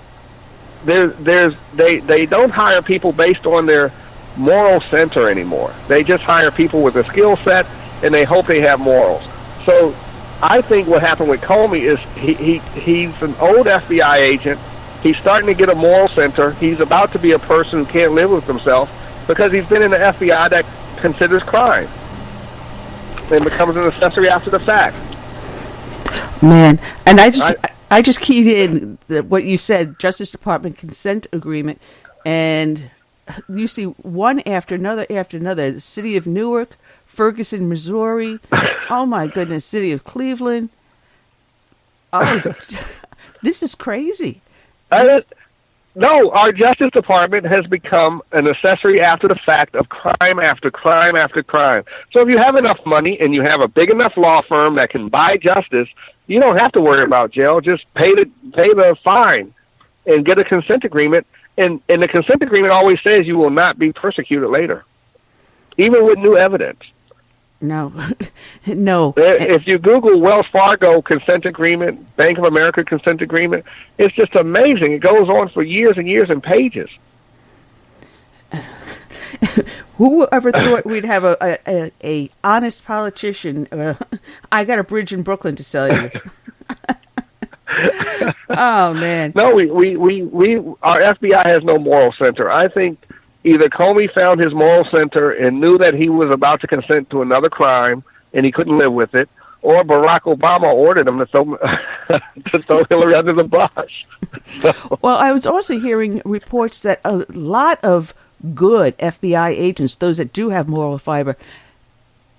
They don't hire people based on their moral center anymore. They just hire people with a skill set, and they hope they have morals. So I think what happened with Comey is he's an old FBI agent. He's starting to get a moral center. He's about to be a person who can't live with himself because he's been in the FBI that considers crime. and becomes an accessory after the fact. Man, and I just keyed in what you said, Justice Department consent agreement, and you see one after another after another. The city of Newark, Ferguson, Missouri. Oh my goodness, city of Cleveland. Oh, this is crazy. No, our Justice Department has become an accessory after the fact of crime after crime after crime. So if you have enough money and you have a big enough law firm that can buy justice, you don't have to worry about jail. Just pay the fine and get a consent agreement. And the consent agreement always says you will not be persecuted later, even with new evidence. No, no. If you Google Wells Fargo consent agreement, Bank of America consent agreement, it's just amazing. It goes on for years and years and pages. Who ever thought we'd have a honest politician? I got a bridge in Brooklyn to sell you. Oh man! No, our FBI has no moral center. I think either Comey found his moral center and knew that he was about to consent to another crime and he couldn't live with it, or Barack Obama ordered him to throw Hillary under the bus. So. Well, I was also hearing reports that a lot of good FBI agents, those that do have moral fiber,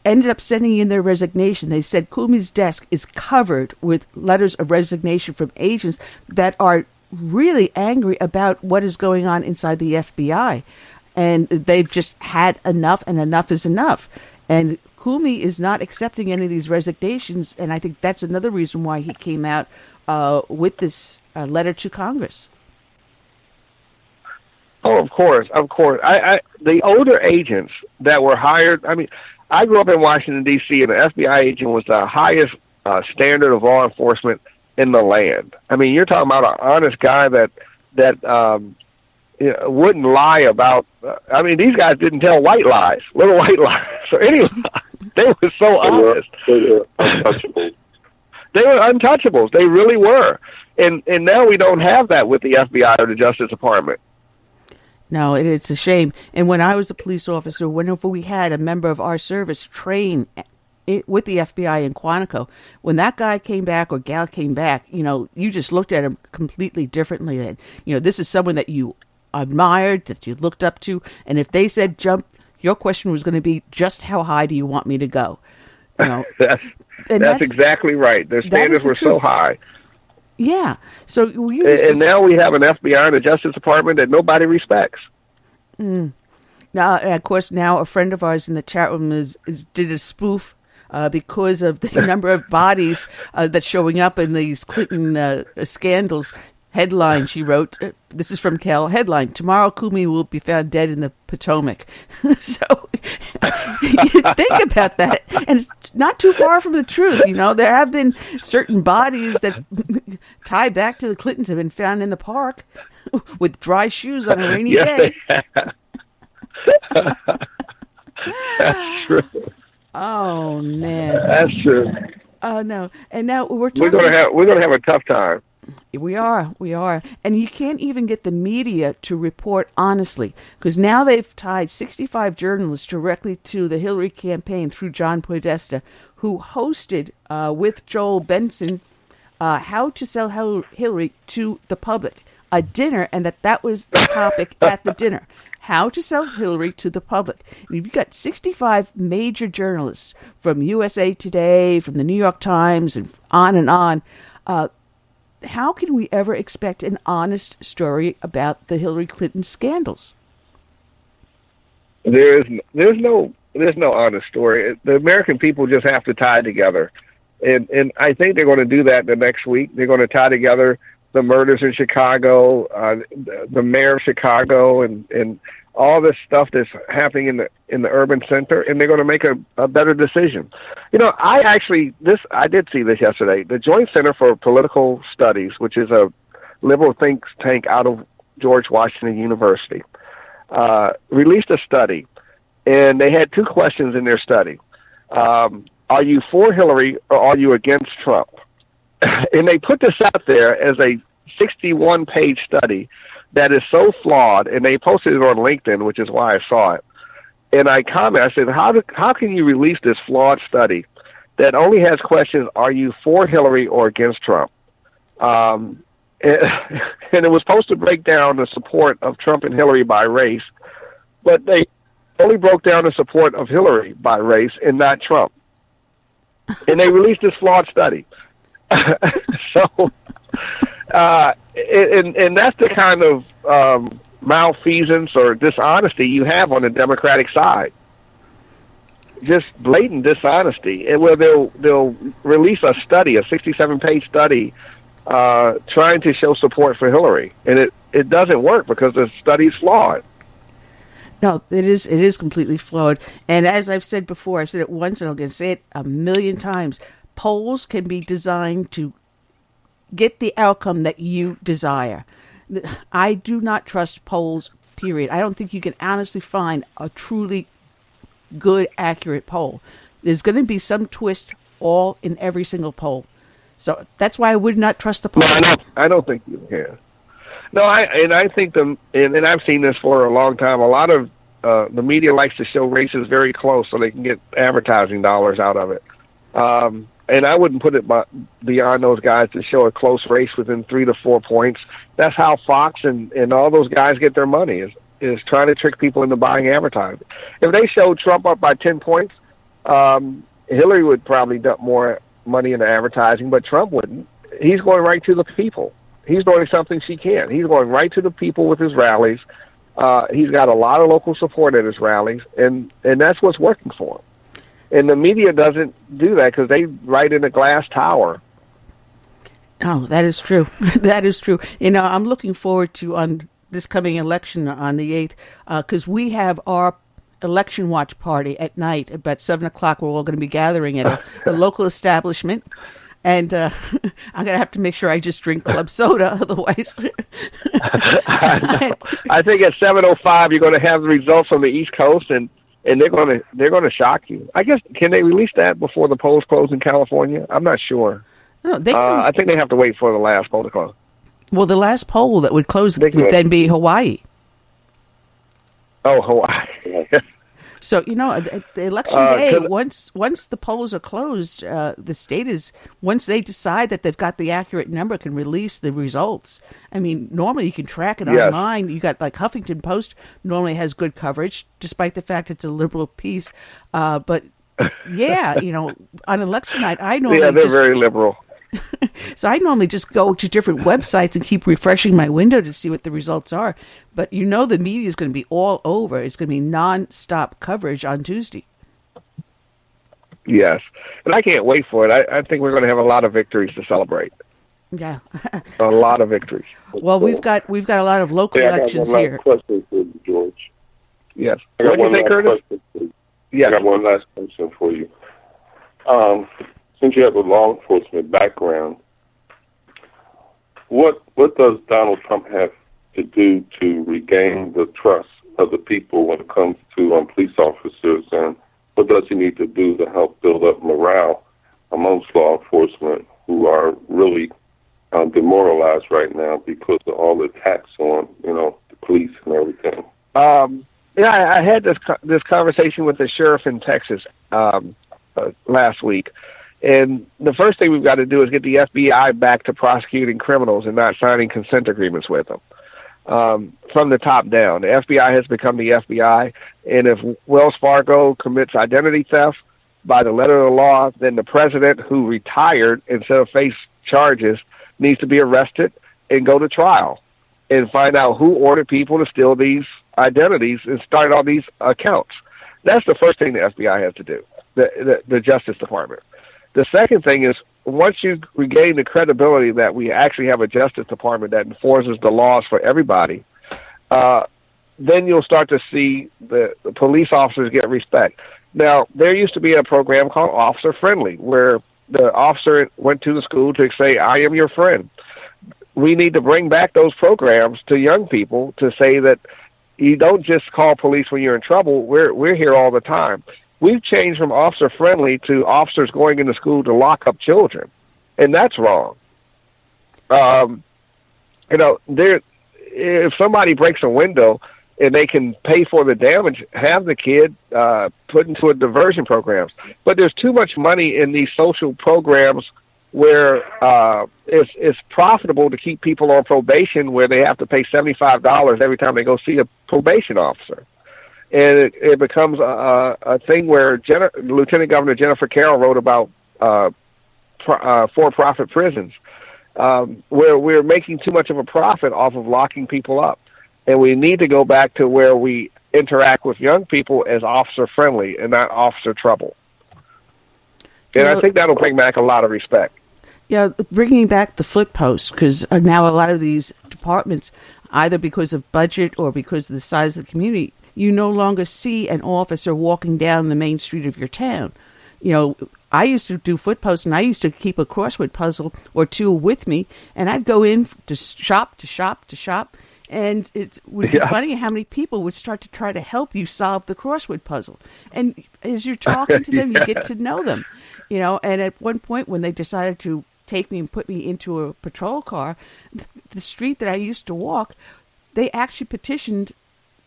ended up sending in their resignation. They said Comey's desk is covered with letters of resignation from agents that are really angry about what is going on inside the FBI. And they've just had enough, and enough is enough. And Comey is not accepting any of these resignations, and I think that's another reason why he came out with this letter to Congress. Oh, of course. The older agents that were hired, I grew up in Washington, D.C., and the FBI agent was the highest standard of law enforcement in the land. You're talking about an honest guy that wouldn't lie about. These guys didn't tell white lies, little white lies, or any lie. They were so honest. They were untouchable. They were untouchables. They really were. And now we don't have that with the FBI or the Justice Department. No, it's a shame. And when I was a police officer, whenever we had a member of our service train with the FBI in Quantico, when that guy came back or gal came back, you just looked at him completely differently. Then, this is someone that you admired, that you looked up to, and if they said jump, your question was going to be, just how high do you want me to go? That's exactly right. Their standards were so high. Yeah. So and now we have an FBI and a Justice Department that nobody respects. Now, of course, now a friend of ours in the chat room did a spoof because of the number of bodies that's showing up in these Clinton scandals. Headline, she wrote, this is from Kel, headline, tomorrow Comey will be found dead in the Potomac. So you think about that, and it's not too far from the truth. There have been certain bodies that tie back to the Clintons have been found in the park with dry shoes on a rainy day. That's true. Oh, man. That's true. Oh, no. And now we're talking... We're gonna have a tough time. We are. And you can't even get the media to report honestly, because now they've tied 65 journalists directly to the Hillary campaign through John Podesta, who hosted with Joel Benson How to Sell Hillary to the Public, a dinner, and that was the topic at the dinner. How to sell Hillary to the public. And you've got 65 major journalists from USA Today, from the New York Times, and on. How can we ever expect an honest story about the Hillary Clinton scandals? There's no honest story. The American people just have to tie together, and I think they're going to do that the next week. They're going to tie together the murders in Chicago, the mayor of Chicago, and all this stuff that's happening in the urban center, and they're going to make a better decision. I did see this yesterday. The Joint Center for Political Studies, which is a liberal think tank out of George Washington University, released a study, and they had two questions in their study. Are you for Hillary or are you against Trump? And they put this out there as a 61-page study that is so flawed, and they posted it on LinkedIn, which is why I saw it. And I comment, I said, how can you release this flawed study that only has questions, are you for Hillary or against Trump? And it was supposed to break down the support of Trump and Hillary by race, but they only broke down the support of Hillary by race and not Trump. And they released this flawed study. So, and that's the kind of malfeasance or dishonesty you have on the Democratic side. Just blatant dishonesty. And where they'll release a study, a 67-page study, trying to show support for Hillary, and it doesn't work because the study's flawed. No, it is completely flawed. And as I've said before, I've said it once and I'm going to say it a million times, polls can be designed to get the outcome that you desire. I do not trust polls, period. I don't think you can honestly find a truly good, accurate poll. There's going to be some twist all in every single poll. So that's why I would not trust the polls. No, I don't think you can. No, I think and I've seen this for a long time. A lot of the media likes to show races very close so they can get advertising dollars out of it. And I wouldn't put it beyond those guys to show a close race within 3 to 4 points. That's how Fox and all those guys get their money, is trying to trick people into buying advertising. If they showed Trump up by 10 points, Hillary would probably dump more money into advertising, but Trump wouldn't. He's going right to the people. He's doing something she can't. He's going right to the people with his rallies. He's got a lot of local support at his rallies, and that's what's working for him. And the media doesn't do that because they write in a glass tower. Oh, that is true. That is true. I'm looking forward to on this coming election on the 8th because we have our election watch party at night. About 7 o'clock, we're all going to be gathering at a local establishment. And I'm going to have to make sure I just drink club soda, otherwise. I think at 7:05 you're going to have the results on the East Coast, and they're going to shock you. I guess, can they release that before the polls close in California? I'm not sure. No, I think they have to wait for the last poll to close. Well, the last poll that would close would then be Hawaii. Oh, Hawaii. So, the election day, once the polls are closed, the state is, once they decide that they've got the accurate number, can release the results. I mean, normally you can track it online. You got, like, Huffington Post normally has good coverage, despite the fact it's a liberal piece. But, yeah, on election night, I normally they're very liberal. So I normally just go to different websites and keep refreshing my window to see what the results are. But the media is going to be all over. It's going to be non-stop coverage on Tuesday. Yes. And I can't wait for it. I think we're going to have a lot of victories to celebrate. Yeah. A lot of victories. Well, we've got a lot of local elections here. I got one last question for you, George. Yes. What do you think, Curtis? Yeah. I got one last question for you. Since you have a law enforcement background, what does Donald Trump have to do to regain the trust of the people when it comes to police officers, and what does he need to do to help build up morale amongst law enforcement who are really demoralized right now because of all the attacks on the police and everything? I had this conversation with the sheriff in Texas last week. And the first thing we've got to do is get the FBI back to prosecuting criminals and not signing consent agreements with them. From the top down, the FBI has become the FBI, and if Wells Fargo commits identity theft by the letter of the law, then the president, who retired instead of face charges, needs to be arrested and go to trial and find out who ordered people to steal these identities and start all these accounts. That's the first thing the FBI has to do, the Justice Department. The second thing is, once you regain the credibility that we actually have a Justice Department that enforces the laws for everybody, then you'll start to see the police officers get respect. Now, there used to be a program called Officer Friendly, where the officer went to the school to say, I am your friend. We need to bring back those programs to young people to say that you don't just call police when you're in trouble. We're here all the time. We've changed from officer friendly to officers going into school to lock up children, and that's wrong. If somebody breaks a window, and they can pay for the damage, have the kid put into a diversion programs. But there's too much money in these social programs where it's profitable to keep people on probation, where they have to pay $75 every time they go see a probation officer. And it becomes a thing where Lieutenant Governor Jennifer Carroll wrote about for-profit prisons, where we're making too much of a profit off of locking people up. And we need to go back to where we interact with young people as officer-friendly and not officer-trouble. And I think that'll bring back a lot of respect. Yeah, bringing back the flip post, because now a lot of these departments, either because of budget or because of the size of the community, you no longer see an officer walking down the main street of your town. You know, I used to do foot posts, and I used to keep a crossword puzzle or two with me, and I'd go in to shop, and it would be funny how many people would start to try to help you solve the crossword puzzle. And as you're talking to them, you get to know them, you know. And at one point when they decided to take me and put me into a patrol car, the street that I used to walk, they actually petitioned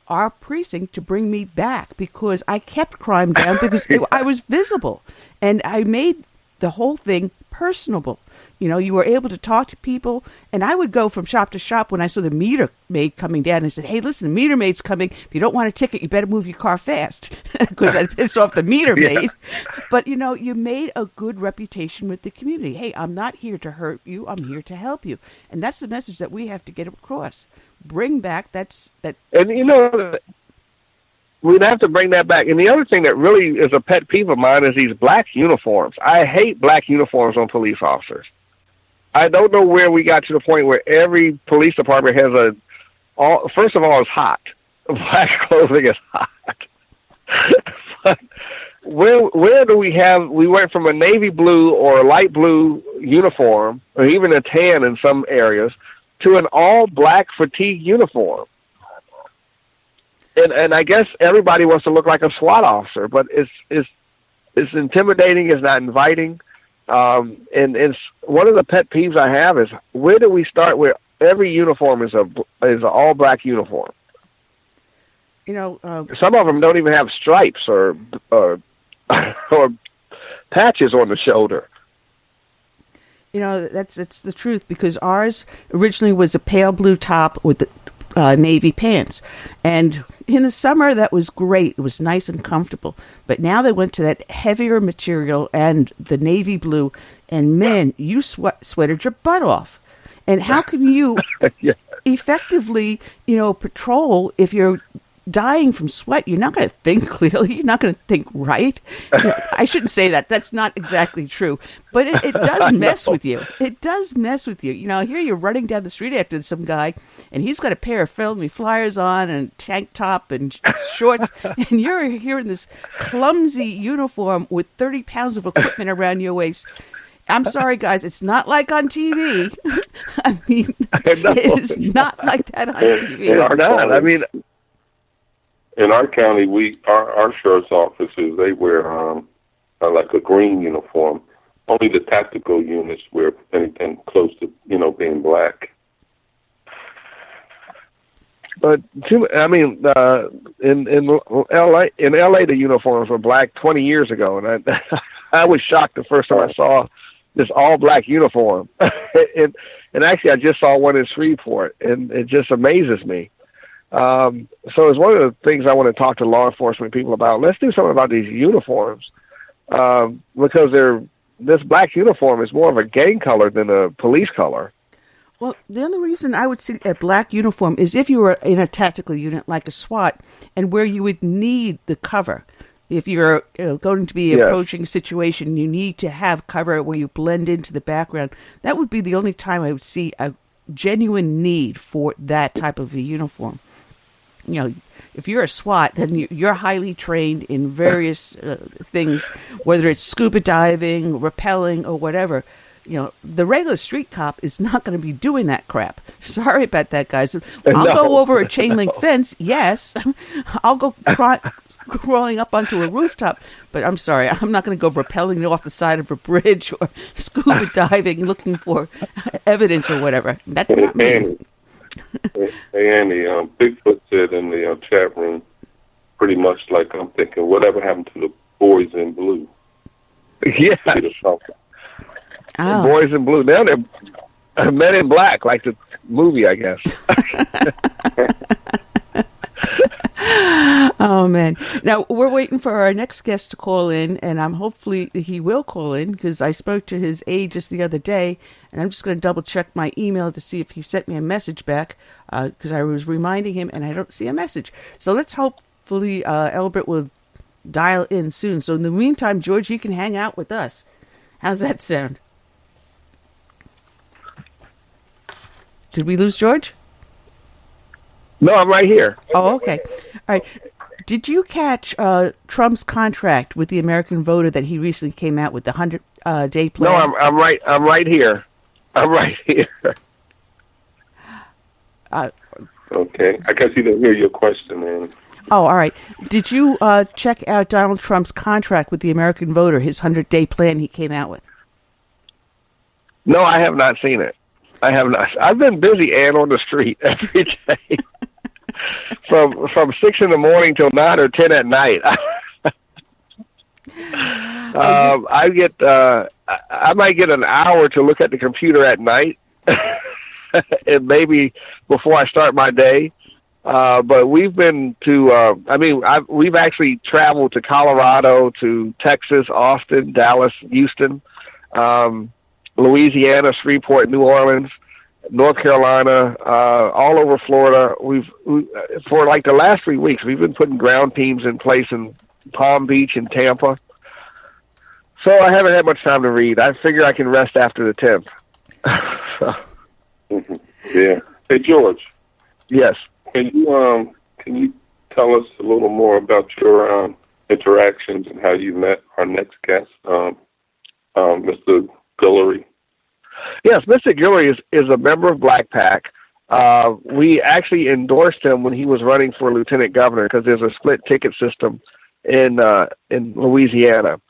our precinct to bring me back because I kept crime down because I was visible. And I made the whole thing personable. You know, you were able to talk to people, and I would go from shop to shop when I saw the meter maid coming down and said, hey, listen, the meter maid's coming. If you don't want a ticket, you better move your car fast because I'd piss off the meter maid. But, you know, you made a good reputation with the community. Hey, I'm not here to hurt you. I'm here to help you. And that's the message that we have to get across. Bring back that. And, you know, we'd have to bring that back. And the other thing that really is a pet peeve of mine is these black uniforms. I hate black uniforms on police officers. I don't know where we got to the point where every police department has first of all, it's hot. Black clothing is hot. But where do we went from a navy blue or a light blue uniform, or even a tan in some areas, to an all black fatigue uniform. And I guess everybody wants to look like a SWAT officer, but it's intimidating, it's not inviting. And it's one of the pet peeves I have is, where do we start where every uniform is an all black uniform? You know, some of them don't even have stripes or patches on the shoulder. You know, that's the truth, because ours originally was a pale blue top with the navy pants, and in the summer that was great. It was nice and comfortable. But now they went to that heavier material and the navy blue, and man, you sweated your butt off. And how can you effectively, you know, patrol if you're dying from sweat? You're not going to think clearly. You're not going to think right. You know, I shouldn't say that. That's not exactly true. But it does mess with you. It does mess with you. You know, here you're running down the street after some guy, and he's got a pair of Felony Flyers on and tank top and shorts, and you're here in this clumsy uniform with 30 pounds of equipment around your waist. I'm sorry, guys. It's not like on TV. I mean, it is not like that on TV. In our county, our sheriff's officers, they wear like a green uniform. Only the tactical units wear anything close to, you know, being black. But in LA, the uniforms were black 20 years ago, and I was shocked the first time I saw this all black uniform. and actually, I just saw one in Shreveport, and it just amazes me. So it's one of the things I want to talk to law enforcement people about. Let's do something about these uniforms, because this black uniform is more of a gang color than a police color. Well, the only reason I would see a black uniform is if you were in a tactical unit like a SWAT, and where you would need the cover. If you're going to be approaching a situation, you need to have cover where you blend into the background. That would be the only time I would see a genuine need for that type of a uniform. You know, if you're a SWAT, then you're highly trained in various things, whether it's scuba diving, rappelling, or whatever. You know, the regular street cop is not going to be doing that crap. Sorry about that, guys. I'll go over a chain link fence, yes. I'll go crawling up onto a rooftop, but I'm sorry, I'm not going to go rappelling off the side of a bridge or scuba diving looking for evidence or whatever. That's not me. Hey, Andy, Bigfoot said in the chat room, pretty much like I'm thinking, whatever happened to the boys in blue? Yeah. Oh. Boys in blue. Now they're Men in Black, like the movie, I guess. Oh, man. Now, we're waiting for our next guest to call in, and hopefully he will call in, because I spoke to his aide just the other day, and I'm just going to double-check my email to see if he sent me a message back, because I was reminding him, and I don't see a message. So let's hopefully Elbert will dial in soon. So in the meantime, George, you can hang out with us. How's that sound? Did we lose George? No, I'm right here. Oh, okay. All right. Did you catch Trump's contract with the American voter that he recently came out with, the 100-day plan? No, I'm right. I'm right here. I'm right here. Okay. I guess he didn't hear your question, man. Oh, all right. Did you check out Donald Trump's contract with the American voter, his 100-day plan he came out with? No, I have not seen it. I have not. I've been busy, Ann, on the street every day. From 6 in the morning till 9 or 10 at night. I might get an hour to look at the computer at night, and maybe before I start my day. But we've been to. We've actually traveled to Colorado, to Texas, Austin, Dallas, Houston, Louisiana, Shreveport, New Orleans, North Carolina, all over Florida. For like the last 3 weeks, we've been putting ground teams in place in Palm Beach and Tampa. So I haven't had much time to read. I figure I can rest after the 10th. Yeah. Hey, George. Yes. Can you tell us a little more about your interactions and how you met our next guest, Mr. Guillory? Yes, Mr. Guillory is a member of BlakPac. We actually endorsed him when he was running for lieutenant governor because there's a split ticket system in Louisiana.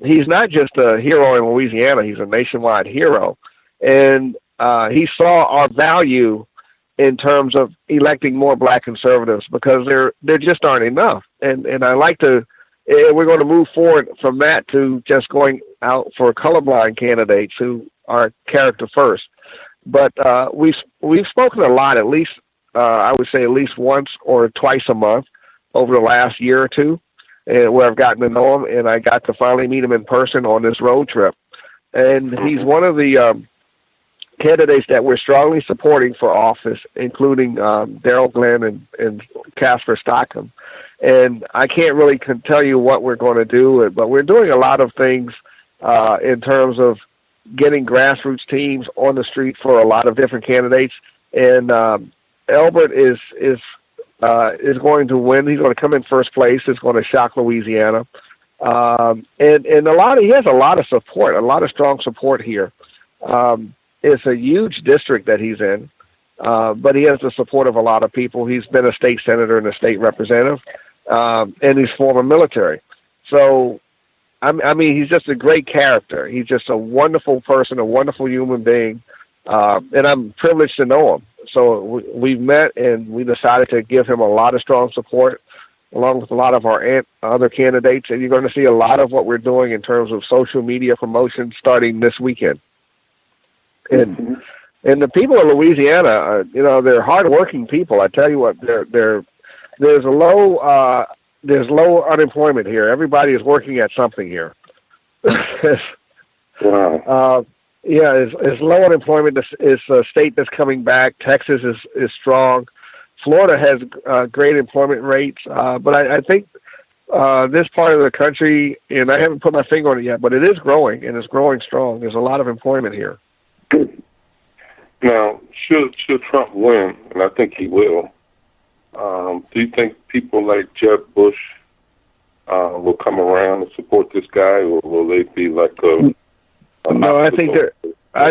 He's not just a hero in Louisiana; he's a nationwide hero, and he saw our value in terms of electing more black conservatives because there just aren't enough. And I like to. We're going to move forward from that to just going out for colorblind candidates who are character first. But we've spoken a lot, at least I would say at least once or twice a month over the last year or two, where I've gotten to know him, and I got to finally meet him in person on this road trip. And he's one of the candidates that we're strongly supporting for office, including Darrell Glenn and Casper Stockham. And I can't really tell you what we're going to do, but we're doing a lot of things in terms of getting grassroots teams on the street for a lot of different candidates. And Elbert is going to win. He's going to come in first place. It's going to shock Louisiana. And he has a lot of support, a lot of strong support here. It's a huge district that he's in, but he has the support of a lot of people. He's been a state senator and a state representative, and he's former military. So, I mean, he's just a great character. He's just a wonderful person, a wonderful human being, and I'm privileged to know him. So we've met, and we decided to give him a lot of strong support, along with a lot of our other candidates, and you're going to see a lot of what we're doing in terms of social media promotion starting this weekend. And the people of Louisiana, they're hardworking people. I tell you what, there's low unemployment here. Everybody is working at something here. Wow. It's low unemployment. It's a state that's coming back. Texas is strong. Florida has great employment rates. But I think this part of the country, and I haven't put my finger on it yet, but it is growing, and it's growing strong. There's a lot of employment here. Now, should Trump win, and I think he will, do you think people like Jeb Bush will come around and support this guy, or will they be like a No, I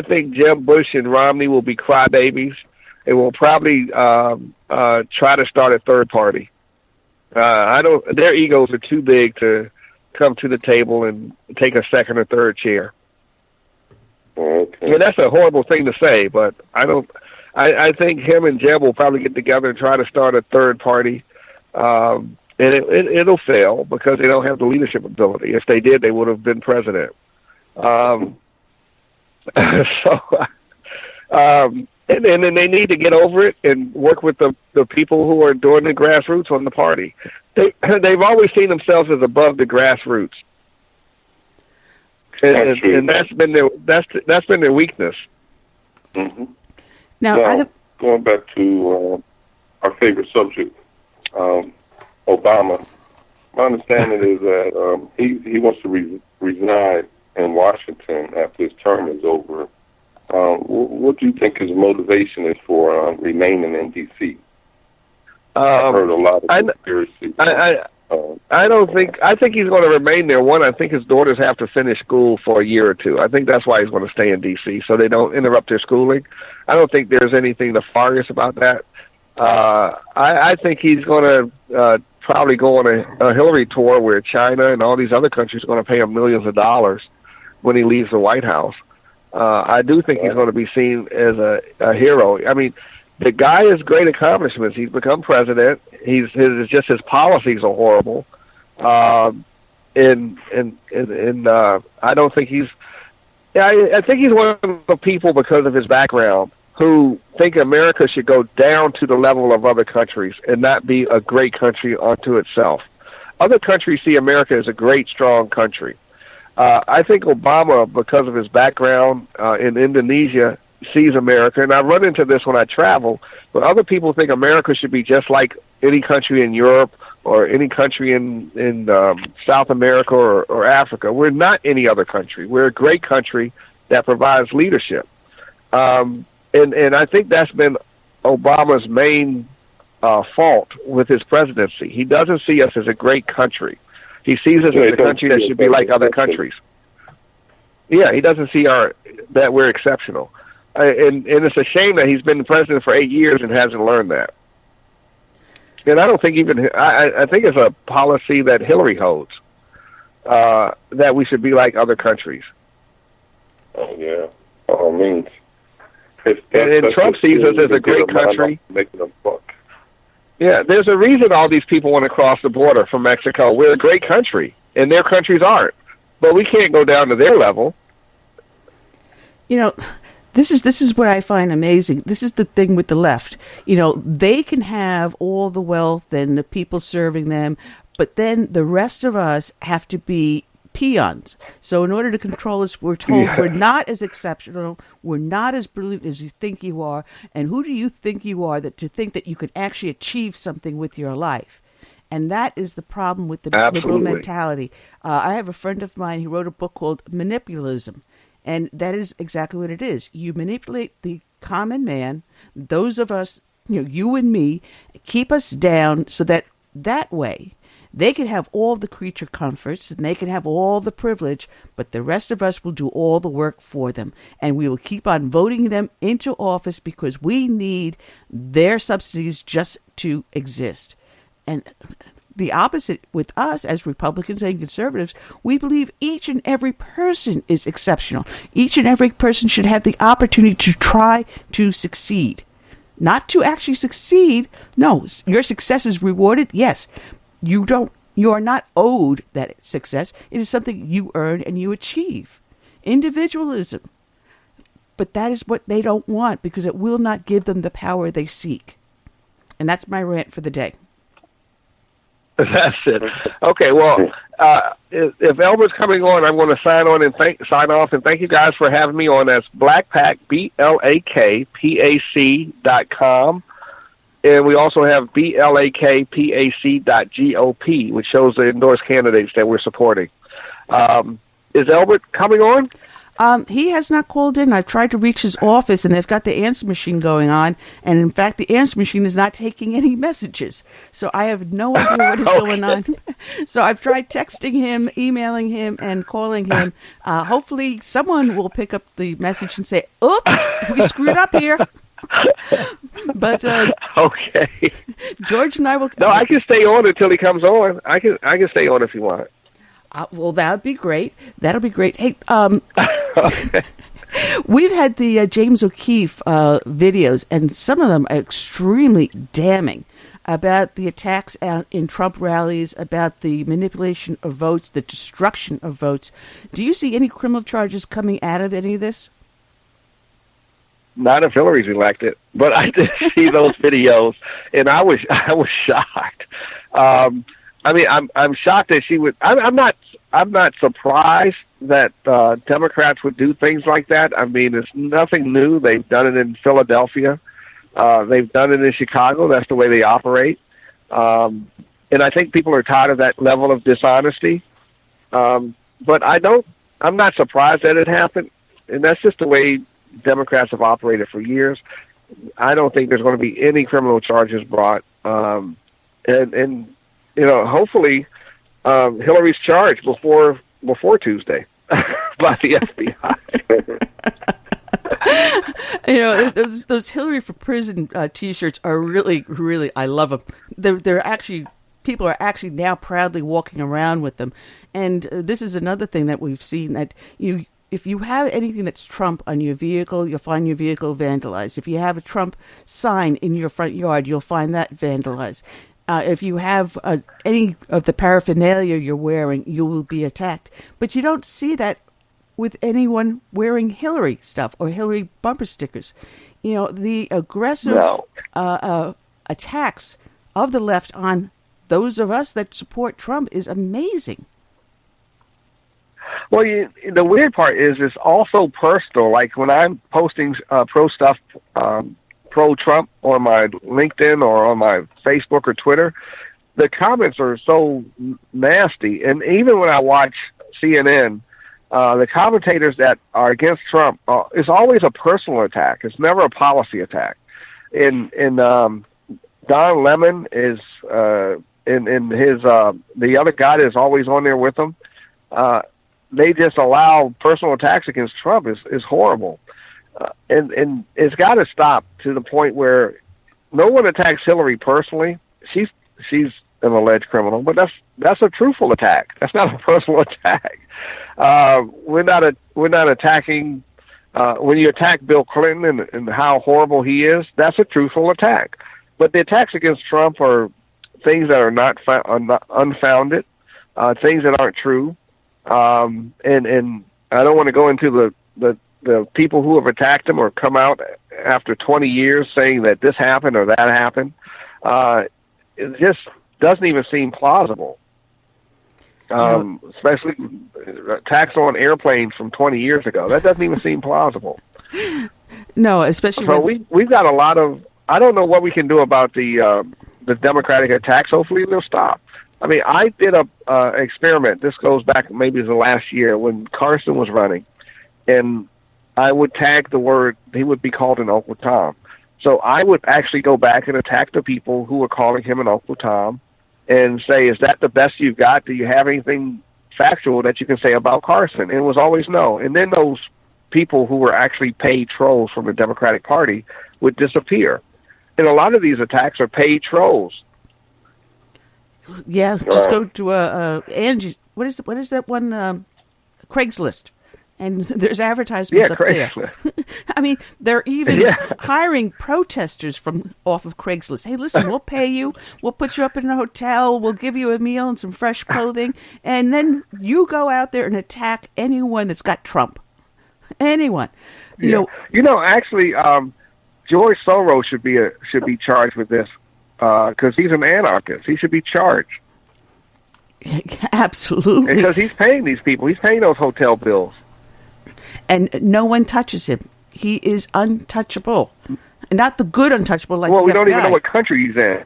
think Jeb Bush and Romney will be crybabies, and will probably try to start a third party. Their egos are too big to come to the table and take a second or third chair. Okay. Yeah, that's a horrible thing to say, but I I think him and Jeb will probably get together and try to start a third party. And it'll fail because they don't have the leadership ability. If they did, they would have been president. And then they need to get over it and work with the people who are doing the grassroots on the party. They've always seen themselves as above the grassroots, and that's been their weakness. Mm-hmm. Now, going back to our favorite subject, Obama. My understanding is that he wants to reside in Washington after his term is over. What do you think his motivation is for remaining in D.C.? I've heard a lot of conspiracy. I think he's going to remain there. One, I think his daughters have to finish school for a year or two. I think that's why he's going to stay in D.C., so they don't interrupt their schooling. I don't think there's anything nefarious about that. I think he's going to probably go on a Hillary tour where China and all these other countries are going to pay him millions of dollars when he leaves the White House. I do think he's going to be seen as a hero. I mean, the guy has great accomplishments. He's become president. His policies are horrible. And I don't think he's. I think he's one of the people because of his background who think America should go down to the level of other countries and not be a great country unto itself. Other countries see America as a great, strong country. I think Obama, because of his background in Indonesia, sees America, and I run into this when I travel, but other people think America should be just like any country in Europe or any country in South America or Africa. We're not any other country. We're a great country that provides leadership. And I think that's been Obama's main fault with his presidency. He doesn't see us as a great country. He sees us as a country that should be like other countries. Yeah, he doesn't see that we're exceptional. And it's a shame that he's been president for 8 years and hasn't learned that. And I don't think I think it's a policy that Hillary holds, that we should be like other countries. Oh, yeah. All means. And Trump sees us as a great country. Making a buck. Yeah, there's a reason all these people want to cross the border from Mexico. We're a great country, and their countries aren't. But we can't go down to their level. You know, this is what I find amazing. This is the thing with the left. You know, they can have all the wealth and the people serving them, but then the rest of us have to be peons. So in order to control us, we're told we're not as exceptional, we're not as brilliant as you think you are, and who do you think you are to think that you could actually achieve something with your life? And that is the problem with the liberal mentality. I have a friend of mine, he wrote a book called Manipulalism, and that is exactly what it is. You manipulate the common man, those of us, you and me, keep us down so that way they can have all the creature comforts and they can have all the privilege, but the rest of us will do all the work for them. And we will keep on voting them into office because we need their subsidies just to exist. And the opposite with us as Republicans and conservatives, we believe each and every person is exceptional. Each and every person should have the opportunity to try to succeed. Not to actually succeed. No, your success is rewarded, yes. You are not owed that success. It is something you earn and you achieve. Individualism. But that is what they don't want because it will not give them the power they seek. And that's my rant for the day. That's it. Okay, well, if Elbert's coming on, I'm going to sign off and thank you guys for having me on. That's BlakPac, BlakPac.com. And we also have BlakPac.gov, which shows the endorsed candidates that we're supporting. Is Elbert coming on? He has not called in. I've tried to reach his office, and they've got the answer machine going on. And, in fact, the answer machine is not taking any messages. So I have no idea what is going on. So I've tried texting him, emailing him, and calling him. Hopefully someone will pick up the message and say, oops, we screwed up here. But okay, George and I will. No, I can stay on until he comes on. I can stay on if you want. Well, that'd be great. That'll be great. Hey, okay. We've had the James O'Keefe videos, and some of them are extremely damning about the attacks out in Trump rallies, about the manipulation of votes, the destruction of votes. Do you see any criminal charges coming out of any of this? Not if Hillary's elected, but I did see those videos, and I was shocked. I mean, I'm shocked that she would. I'm not surprised that Democrats would do things like that. I mean, it's nothing new. They've done it in Philadelphia. They've done it in Chicago. That's the way they operate. And I think people are tired of that level of dishonesty. But I'm not surprised that it happened. And that's just the way Democrats have operated for years. I don't think there's going to be any criminal charges brought. And you know, hopefully Hillary's charged before Tuesday by the FBI. You know, those Hillary for Prison T-shirts are really, really, I love them. They're actually, people are actually now proudly walking around with them. And this is another thing that we've seen, that if you have anything that's Trump on your vehicle, you'll find your vehicle vandalized. If you have a Trump sign in your front yard, you'll find that vandalized. If you have any of the paraphernalia you're wearing, you will be attacked. But you don't see that with anyone wearing Hillary stuff or Hillary bumper stickers. You know, the aggressive attacks of the left on those of us that support Trump is amazing. Well, the weird part is it's also personal. Like when I'm posting pro stuff, pro-Trump on my LinkedIn or on my Facebook or Twitter, the comments are so nasty. And even when I watch CNN, the commentators that are against Trump, it's always a personal attack. It's never a policy attack. And Don Lemon is in his the other guy that is always on there with him. They just allow personal attacks against Trump is horrible. And it's got to stop to the point where no one attacks Hillary personally. She's an alleged criminal, but that's a truthful attack. That's not a personal attack. We're not attacking. When you attack Bill Clinton and how horrible he is, that's a truthful attack. But the attacks against Trump are things that are not unfounded, things that aren't true. And I don't want to go into the people who have attacked him or come out after 20 years saying that this happened or that happened. It just doesn't even seem plausible. Especially attacks on airplanes from 20 years ago. That doesn't even seem plausible. No, especially so we've got a lot of. I don't know what we can do about the Democratic attacks. Hopefully they'll stop. I mean, I did a experiment. This goes back maybe the last year when Carson was running, and I would tag the word. He would be called an Uncle Tom. So I would actually go back and attack the people who were calling him an Uncle Tom, and say, "Is that the best you've got? Do you have anything factual that you can say about Carson?" And it was always no. And then those people who were actually paid trolls from the Democratic Party would disappear. And a lot of these attacks are paid trolls. Yeah, just go to Angie. What is that one? Craigslist, and there's advertisements up there. I mean, they're even hiring protesters from off of Craigslist. Hey, listen, we'll pay you. We'll put you up in a hotel. We'll give you a meal and some fresh clothing, and then you go out there and attack anyone that's got Trump. Anyone, you know. Actually, George Soros should be charged with this. Because he's an anarchist. He should be charged. Absolutely. Because he's paying these people. He's paying those hotel bills. And no one touches him. He is untouchable. Not the good untouchable like we don't even know what country he's in.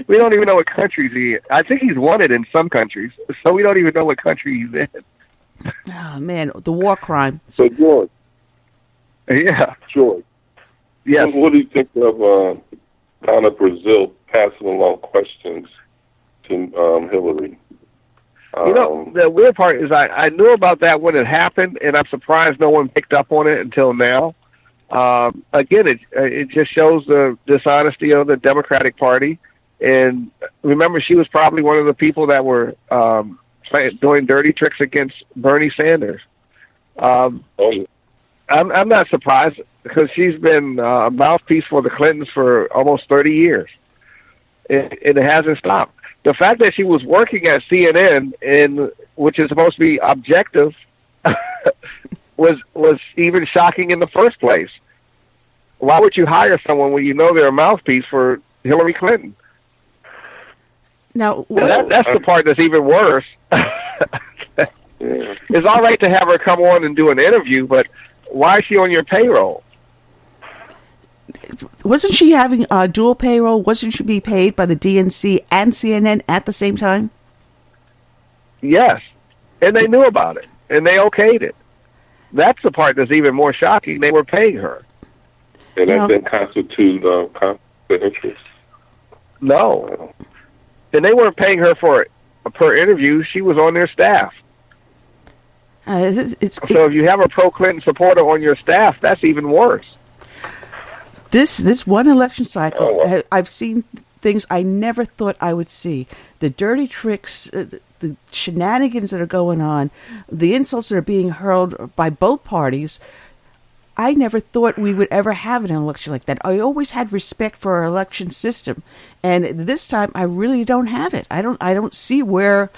We don't even know what country he's in. I think he's wanted in some countries, so we don't even know what country he's in. Oh, man, the war crime. So, George. Yeah. George. Yes. What do you think of Donna Brazil passing along questions to Hillary? The weird part is I knew about that when it happened, and I'm surprised no one picked up on it until now. Again, it just shows the dishonesty of the Democratic Party. And remember, she was probably one of the people that were doing dirty tricks against Bernie Sanders. I'm not surprised because she's been a mouthpiece for the Clintons for almost 30 years. It hasn't stopped. The fact that she was working at CNN, which is supposed to be objective, was even shocking in the first place. Why would you hire someone when you know they're a mouthpiece for Hillary Clinton? Now, that's the part that's even worse. It's all right to have her come on and do an interview, but why is she on your payroll? Wasn't she having a dual payroll? Wasn't she being paid by the DNC and CNN at the same time? Yes, and they knew about it, and they okayed it. That's the part that's even more shocking. They were paying her. And that didn't constitute conflict of interest? No. And they weren't paying her for per interview. She was on their staff. So if you have a pro-Clinton supporter on your staff, that's even worse. This one election cycle, I've seen things I never thought I would see. The dirty tricks, the shenanigans that are going on, the insults that are being hurled by both parties. I never thought we would ever have an election like that. I always had respect for our election system, and this time I really don't have it. I don't see where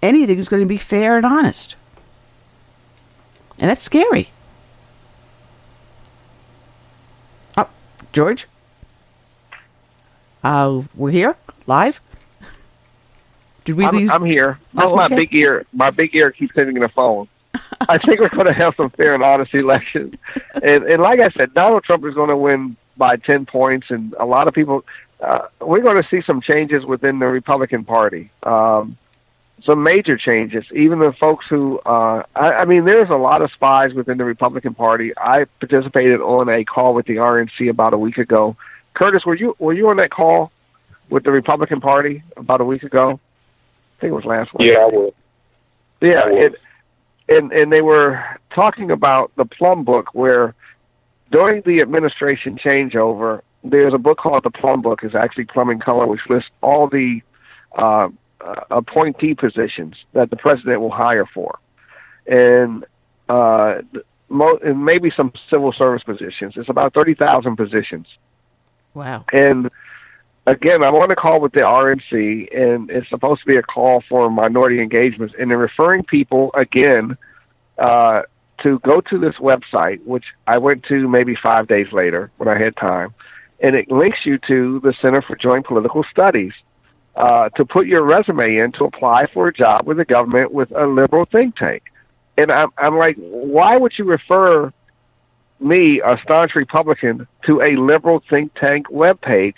anything is going to be fair and honest, and that's scary. Oh, George, we're here live. Did we leave? I'm here. That's okay. My big ear. My big ear keeps hitting the phone. I think we're going to have some fair and honest elections. And like I said, Donald Trump is going to win by 10 points, and a lot of people, we're going to see some changes within the Republican Party, some major changes. Even the folks who, I mean, there's a lot of spies within the Republican Party. I participated on a call with the RNC about a week ago. Curtis, were you on that call with the Republican Party about a week ago? I think it was last week. Yeah, I was. Yeah, And they were talking about the Plum Book, where during the administration changeover, there's a book called the Plum Book. It's actually Plum in color, which lists all the appointee positions that the president will hire for, and maybe some civil service positions. It's about 30,000 positions. Wow. And again, I'm on a call with the RNC, and it's supposed to be a call for minority engagements, and they're referring people, again, to go to this website, which I went to maybe 5 days later when I had time, and it links you to the Center for Joint Political Studies to put your resume in to apply for a job with the government with a liberal think tank. And I'm like, why would you refer me, a staunch Republican, to a liberal think tank webpage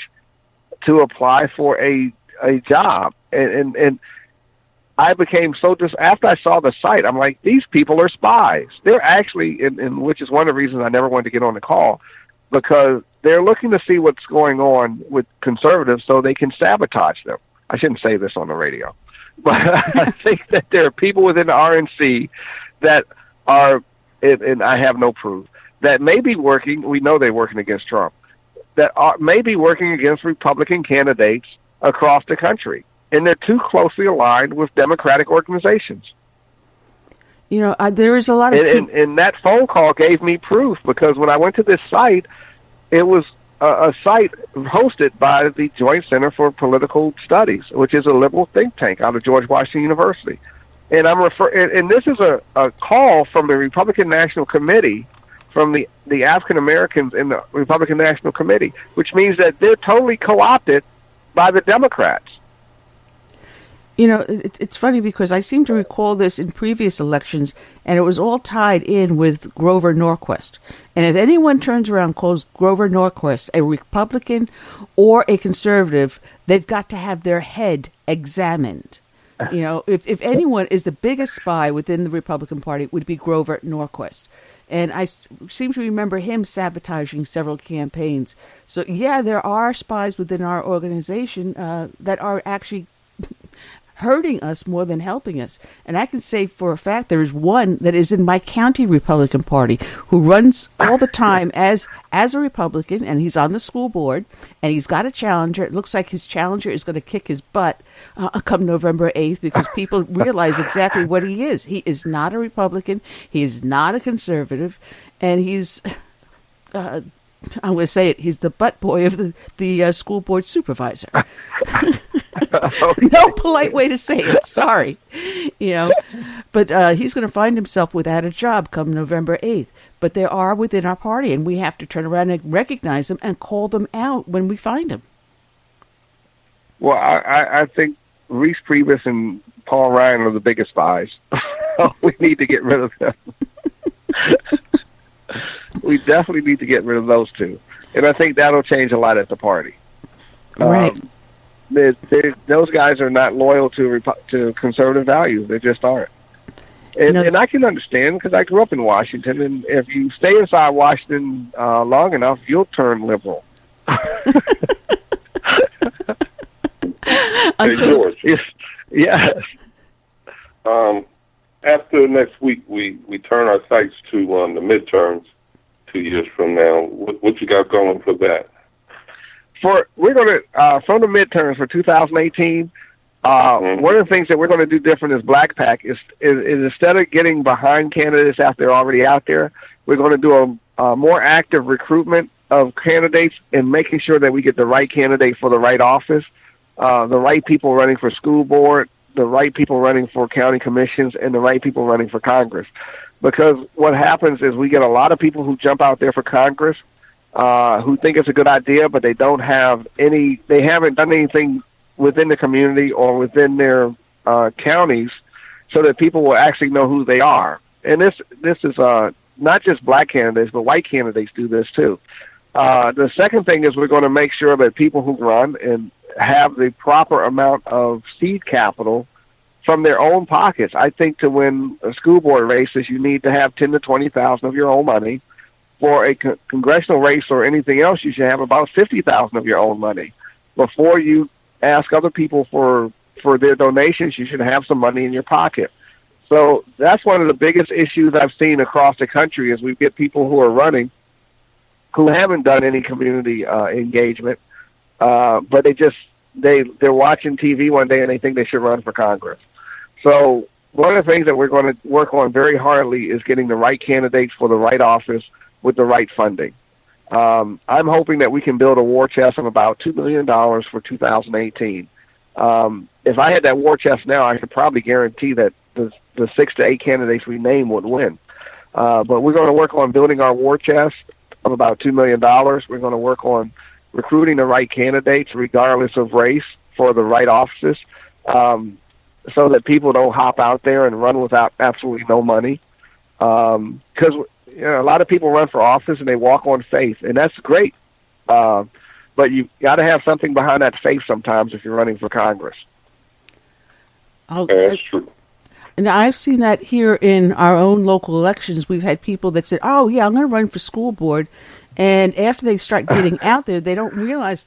to apply for a job? And I became so after I saw the site, I'm like, these people are spies. They're actually, and which is one of the reasons I never wanted to get on the call, because they're looking to see what's going on with conservatives so they can sabotage them. I shouldn't say this on the radio, but I think that there are people within the RNC that are, and I have no proof, that may be working, we know they're working against Trump, that may be working against Republican candidates across the country. And they're too closely aligned with Democratic organizations. You know, there is a lot of... And that phone call gave me proof, because when I went to this site, it was a site hosted by the Joint Center for Political Studies, which is a liberal think tank out of George Washington University. And and this is a call from the Republican National Committee, from the African Americans in the Republican National Committee, which means that they're totally co-opted by the Democrats. You know, it's funny because I seem to recall this in previous elections, and it was all tied in with Grover Norquist. And if anyone turns around and calls Grover Norquist a Republican or a conservative, they've got to have their head examined. You know, if anyone is the biggest spy within the Republican Party, it would be Grover Norquist. And I seem to remember him sabotaging several campaigns. So, yeah, there are spies within our organization that are actually hurting us more than helping us. And I can say for a fact there is one that is in my county Republican Party who runs all the time as a Republican, and he's on the school board, and he's got a challenger. It looks like his challenger is going to kick his butt come November 8th, because people realize exactly what he is. He is not a Republican. He is not a conservative, and he's... I'm going to say it. He's the butt boy of the school board supervisor. No polite way to say it. Sorry, But he's going to find himself without a job come November 8th. But there are within our party, and we have to turn around and recognize them and call them out when we find them. Well, I think Reese Priebus and Paul Ryan are the biggest spies. We need to get rid of them. We definitely need to get rid of those two. And I think that'll change a lot at the party. Right. Those guys are not loyal to conservative values. They just aren't. And I can understand, because I grew up in Washington, and if you stay inside Washington long enough, you'll turn liberal. Hey, George. Yes. After next week, we turn our sights to the midterms 2 years from now. What you got going for that? We're going to from the midterms for 2018. One of the things that we're going to do different as BlakPac is instead of getting behind candidates after they're already out there, we're going to do a more active recruitment of candidates and making sure that we get the right candidate for the right office, the right people running for school board, the right people running for county commissions, and the right people running for Congress. Because what happens is we get a lot of people who jump out there for Congress who think it's a good idea, but they haven't done anything within the community or within their counties so that people will actually know who they are. And this is not just black candidates, but white candidates do this too. The second thing is we're going to make sure that people who run and have the proper amount of seed capital from their own pockets. I think to win a school board races, you need to have $10,000 to $20,000 of your own money. For a congressional race or anything else, you should have about $50,000 of your own money. Before you ask other people for their donations, you should have some money in your pocket. So that's one of the biggest issues I've seen across the country is we get people who are running who haven't done any community engagement, but they're watching TV one day and they think they should run for Congress. So one of the things that we're going to work on very hardly is getting the right candidates for the right office with the right funding. I'm hoping that we can build a war chest of about $2 million for 2018. If I had that war chest now, I could probably guarantee that the 6 to 8 candidates we name would win. But we're going to work on building our war chest of about $2 million. We're going to work on recruiting the right candidates regardless of race for the right offices, so that people don't hop out there and run without absolutely no money. Because a lot of people run for office and they walk on faith, and that's great. But you got to have something behind that faith sometimes if you're running for Congress. That's true. And I've seen that here in our own local elections. We've had people that said, oh, yeah, I'm going to run for school board. And after they start getting out there, they don't realize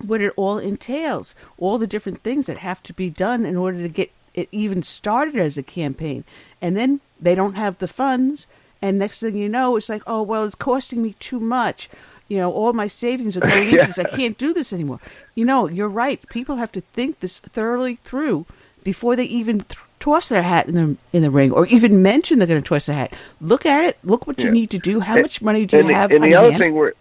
what it all entails, all the different things that have to be done in order to get it even started as a campaign. And then they don't have the funds. And next thing you know, it's like, oh, well, it's costing me too much. All my savings are going into this. I can't do this anymore. You're right. People have to think this thoroughly through before they even toss their hat in the ring, or even mention they're going to toss their hat. Look at it. Look what you need to do. How much money do you have on hand?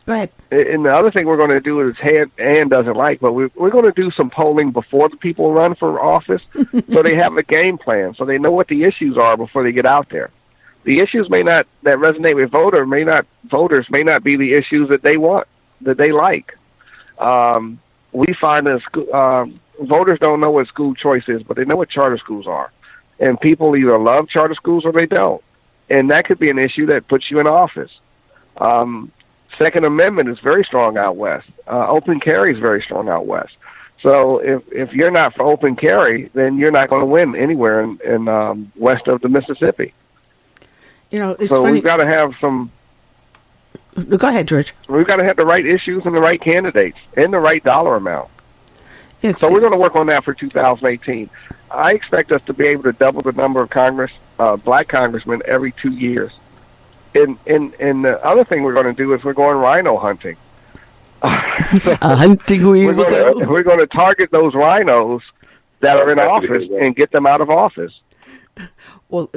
Go ahead. And the other thing we're going to do is Ann doesn't like, but we're going to do some polling before the people run for office so they have a game plan, so they know what the issues are before they get out there. The issues that resonate with voters may not be the issues that they want, that they like. We find that voters don't know what school choice is, but they know what charter schools are. And people either love charter schools or they don't. And that could be an issue that puts you in office. Second Amendment is very strong out west. Open carry is very strong out west. So if you're not for open carry, then you're not going to win anywhere in west of the Mississippi. It's so funny. We've got to have some. Go ahead, George. We've got to have the right issues and the right candidates and the right dollar amount. Yeah. So we're going to work on that for 2018. I expect us to be able to double the number of black congressmen every 2 years. And the other thing we're going to do is we're going rhino hunting. Hunting we're going to target those rhinos that are in office and get them out of office. Well,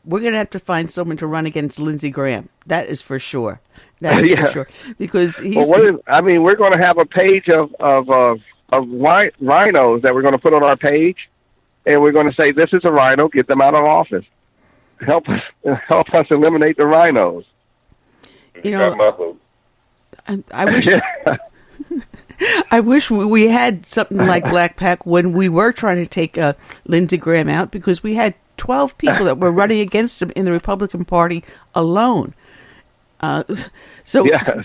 we're going to have to find someone to run against Lindsey Graham. That is for sure. That is for sure. Because he's... we're going to have a page of rhinos that we're going to put on our page, and we're going to say, this is a rhino, get them out of office. Help us eliminate the rhinos. You know, I wish... I wish we had something like BlakPac when we were trying to take Lindsey Graham out, because we had 12 people that were running against him in the Republican Party alone. So yes.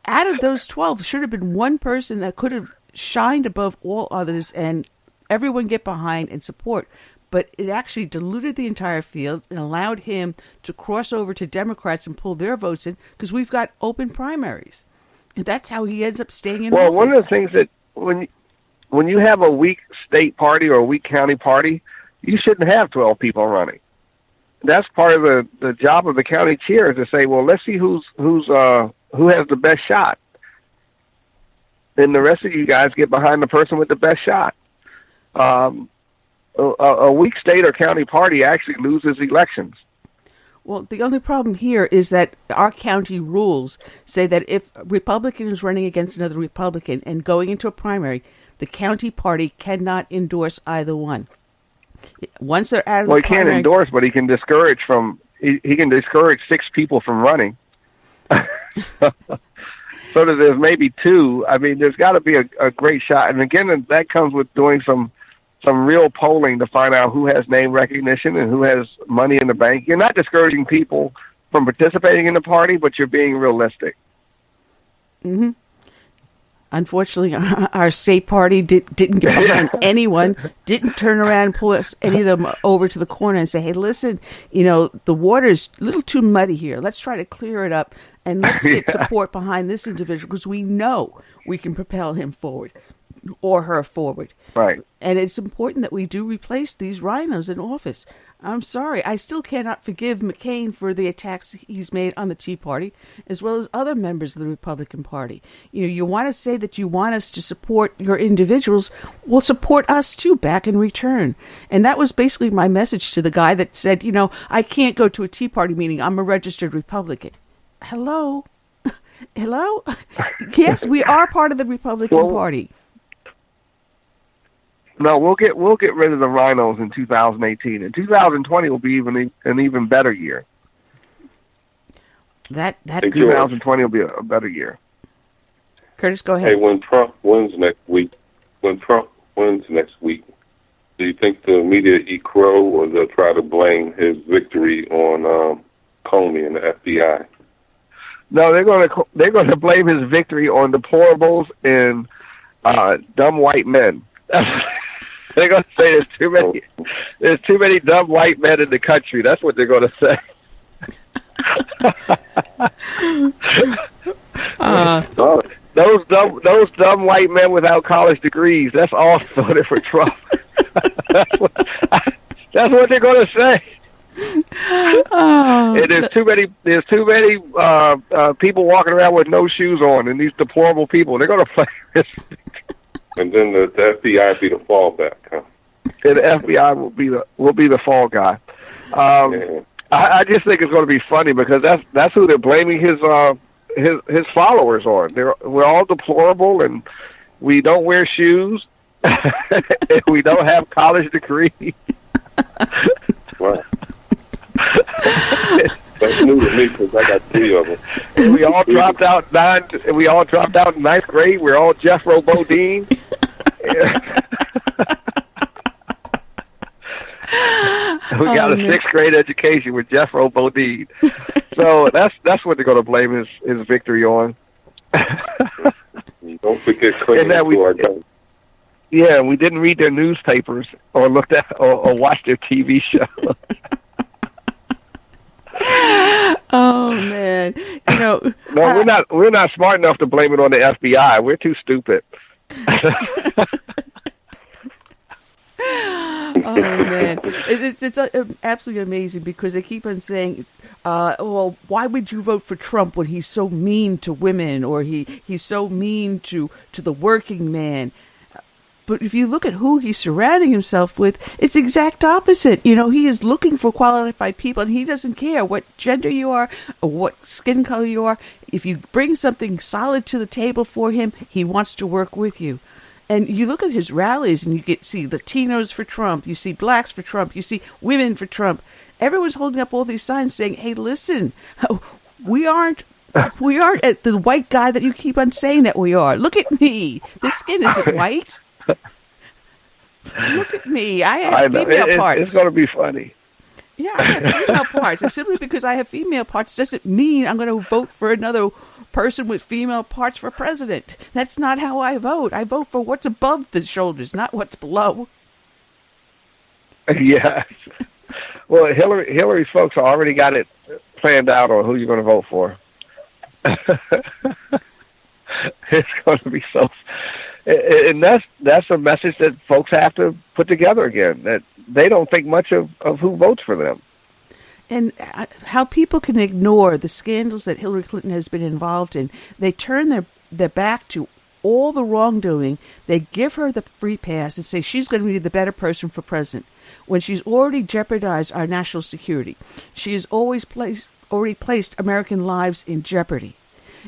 Out of those 12, should have been one person that could have shined above all others and everyone get behind and support. But it actually diluted the entire field and allowed him to cross over to Democrats and pull their votes in, because we've got open primaries. And that's how he ends up staying in office. Well, one of the things that when you have a weak state party or a weak county party, you shouldn't have 12 people running. That's part of the job of the county chair, is to say, well, let's see who has the best shot. Then the rest of you guys get behind the person with the best shot. A weak state or county party actually loses elections. Well, the only problem here is that our county rules say that if a Republican is running against another Republican and going into a primary, the county party cannot endorse either one. Once they're out of the primary... Well, he can't endorse, but he can discourage he can discourage 6 people from running. So that there's maybe 2. I mean, there's got to be a great shot. And again, that comes with doing some real polling to find out who has name recognition and who has money in the bank. You're not discouraging people from participating in the party, but you're being realistic. Mm-hmm. Unfortunately, our state party didn't get behind anyone, didn't turn around and pull us, any of them over to the corner and say, hey, listen, the water's a little too muddy here. Let's try to clear it up, and let's get support behind this individual, because we know we can propel him forward or her forward. Right. And it's important that we do replace these rhinos in office. I'm sorry, I still cannot forgive McCain for the attacks he's made on the Tea Party, as well as other members of the Republican Party. You want to say that you want us to support your individuals, well, support us too back in return. And that was basically my message to the guy that said, I can't go to a Tea Party meeting, I'm a registered Republican. Hello? Hello? Yes, we are part of the Republican Party. No, we'll get rid of the rhinos in 2018, and 2020 will be an even better year. That 2020 will be a better year. Curtis, go ahead. Hey, when Trump wins next week, do you think the media eat crow, or they'll try to blame his victory on Comey and the FBI? No, they're going to blame his victory on deplorables and dumb white men. They're going to say there's too many dumb white men in the country. That's what they're going to say. Those dumb white men without college degrees. That's all voted for Trump. That's what they're going to say. And there's too many people walking around with no shoes on, and these deplorable people. They're going to play this. And then the FBI be the fallback, huh? And the FBI will be the fall guy. I just think it's going to be funny, because that's who they're blaming his followers on. We're all deplorable, and we don't wear shoes, and we don't have college degrees. Wow. That's new to me, because I got 3 of them. And we all dropped out in ninth grade. We're all Jeffro Bodine. We got a 6th grade education with Jeffro Bodine. So that's what they're going to blame his victory on. Don't forget cleaning our guns. Yeah, we didn't read their newspapers or looked at or watch their TV show. Oh man, No, we're not smart enough to blame it on the FBI. We're too stupid. Oh man, it's absolutely amazing because they keep on saying, "Well, why would you vote for Trump when he's so mean to women or he's so mean to the working man?" But if you look at who he's surrounding himself with, it's the exact opposite. You know, he is looking for qualified people, and he doesn't care what gender you are or what skin color you are. If you bring something solid to the table for him, he wants to work with you. And you look at his rallies, and you see Latinos for Trump, you see blacks for Trump, you see women for Trump. Everyone's holding up all these signs saying, "Hey, listen, we aren't the white guy that you keep on saying that we are. Look at me. This skin isn't white. Look at me. I have female parts." It's going to be funny. Yeah, I have female parts. And simply because I have female parts doesn't mean I'm going to vote for another person with female parts for president. That's not how I vote. I vote for what's above the shoulders, not what's below. Yes. Well, Hillary's folks already got it planned out on who you're going to vote for. It's going to be so... And that's a message that folks have to put together again, that they don't think much of who votes for them. And how people can ignore the scandals that Hillary Clinton has been involved in. They turn their back to all the wrongdoing. They give her the free pass and say she's going to be the better person for president, when she's already jeopardized our national security. She has already placed American lives in jeopardy.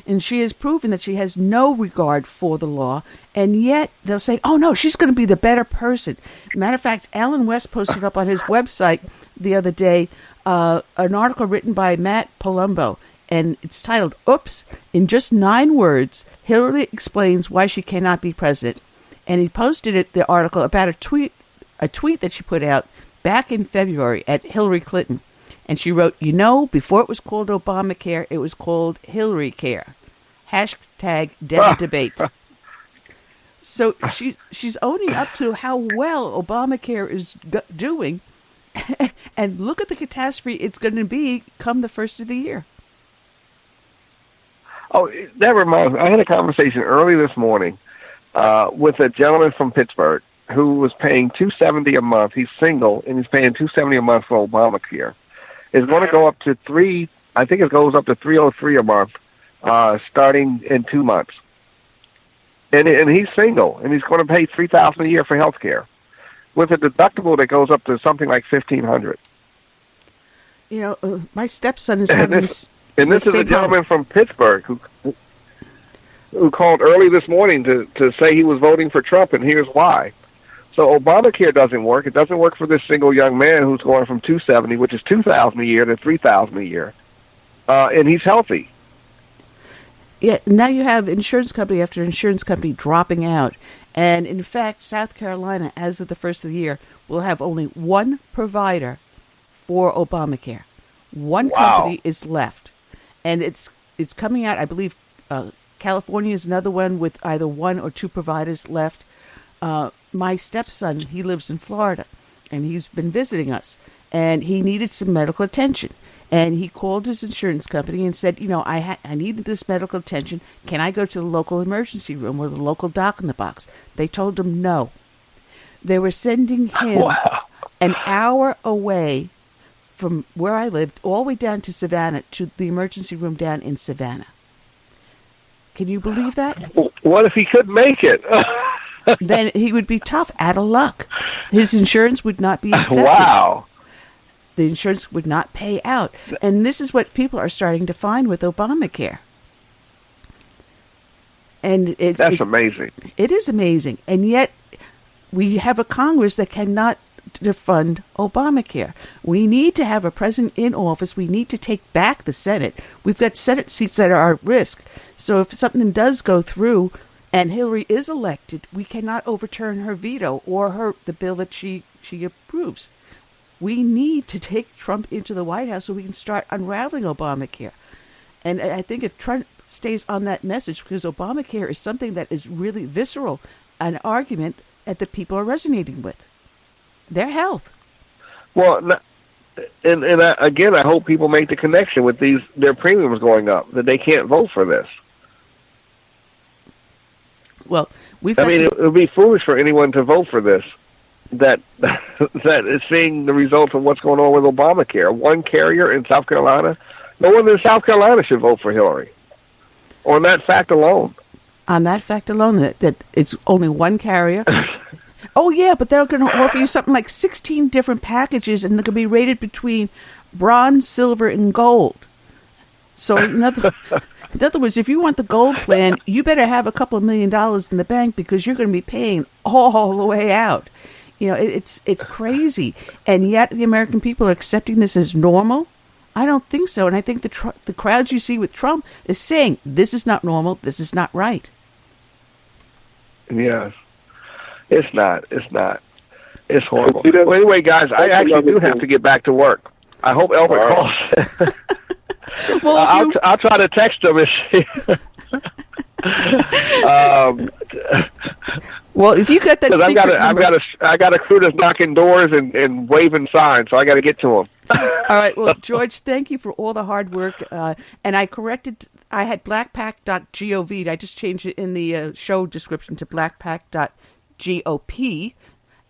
And she has proven that she has no regard for the law, and yet they'll say, "Oh no, she's going to be the better person." Matter of fact, Alan West posted up on his website the other day an article written by Matt Palumbo, and it's titled, "Oops, in just 9 words, Hillary explains why she cannot be president." And he posted the article about a tweet that she put out back in February at Hillary Clinton. And she wrote, "Before it was called Obamacare, it was called Hillary Care. Hashtag dead debate." So she's owning up to how well Obamacare is doing. And look at the catastrophe it's going to be come the first of the year. Oh, that reminds me. I had a conversation early this morning with a gentleman from Pittsburgh who was paying $270 a month. He's single, and he's paying $270 a month for Obamacare. It's going to go up to I think it goes up to $303 a month, starting in 2 months. And he's single, and he's going to pay $3,000 a year for health care, with a deductible that goes up to something like $1,500. My stepson is having this. And this is a gentleman from Pittsburgh who called early this morning to say he was voting for Trump, and here's why. So Obamacare doesn't work. It doesn't work for this single young man who's going from $270, which is $2,000 a year, to $3,000 a year, and he's healthy. Yeah, now you have insurance company after insurance company dropping out, and in fact, South Carolina, as of the first of the year, will have only one provider for Obamacare. One company is left, and it's coming out. I believe California is another one with either 1 or 2 providers left. My stepson, he lives in Florida, and he's been visiting us, and he needed some medical attention. And he called his insurance company and said, I need this medical attention. Can I go to the local emergency room or the local doc in the box? They told him no. They were sending him an hour away from where I lived, all the way down to Savannah, to the emergency room down in Savannah. Can you believe that? What if he couldn't make it? Then he would be tough, out of luck. His insurance would not be accepted. Wow. The insurance would not pay out. And this is what people are starting to find with Obamacare. And it's amazing. It is amazing. And yet we have a Congress that cannot defund Obamacare. We need to have a president in office. We need to take back the Senate. We've got Senate seats that are at risk. So if something does go through and Hillary is elected, we cannot overturn her veto or the bill that she approves. We need to take Trump into the White House so we can start unraveling Obamacare. And I think if Trump stays on that message, because Obamacare is something that is really visceral, an argument that the people are resonating with. Their health. Well, and again, I hope people make the connection with their premiums going up, that they can't vote for this. Well, it would be foolish for anyone to vote for this. that is seeing the results of what's going on with Obamacare. One carrier in South Carolina. No one in South Carolina should vote for Hillary. On that fact alone. On that fact alone, that it's only one carrier. Oh, yeah, but they're going to offer you something like 16 different packages, and they're going to be rated between bronze, silver, and gold. So, in other words, if you want the gold plan, you better have a couple of $1 million in the bank, because you're going to be paying all the way out. You know, it's crazy. And yet the American people are accepting this as normal? I don't think so. And I think the crowds you see with Trump is saying, this is not normal, this is not right. Yes. It's not. It's horrible. Well, anyway, guys, I actually do have to get back to work. I hope Elbert calls. Well, I'll try to text him and see. Well, if you got that secret number, I got a crew that's knocking doors and waving signs, so I got to get to them. All right. Well, George, thank you for all the hard work. And I had BlakPac.gov. I just changed it in the show description to BlakPac.gov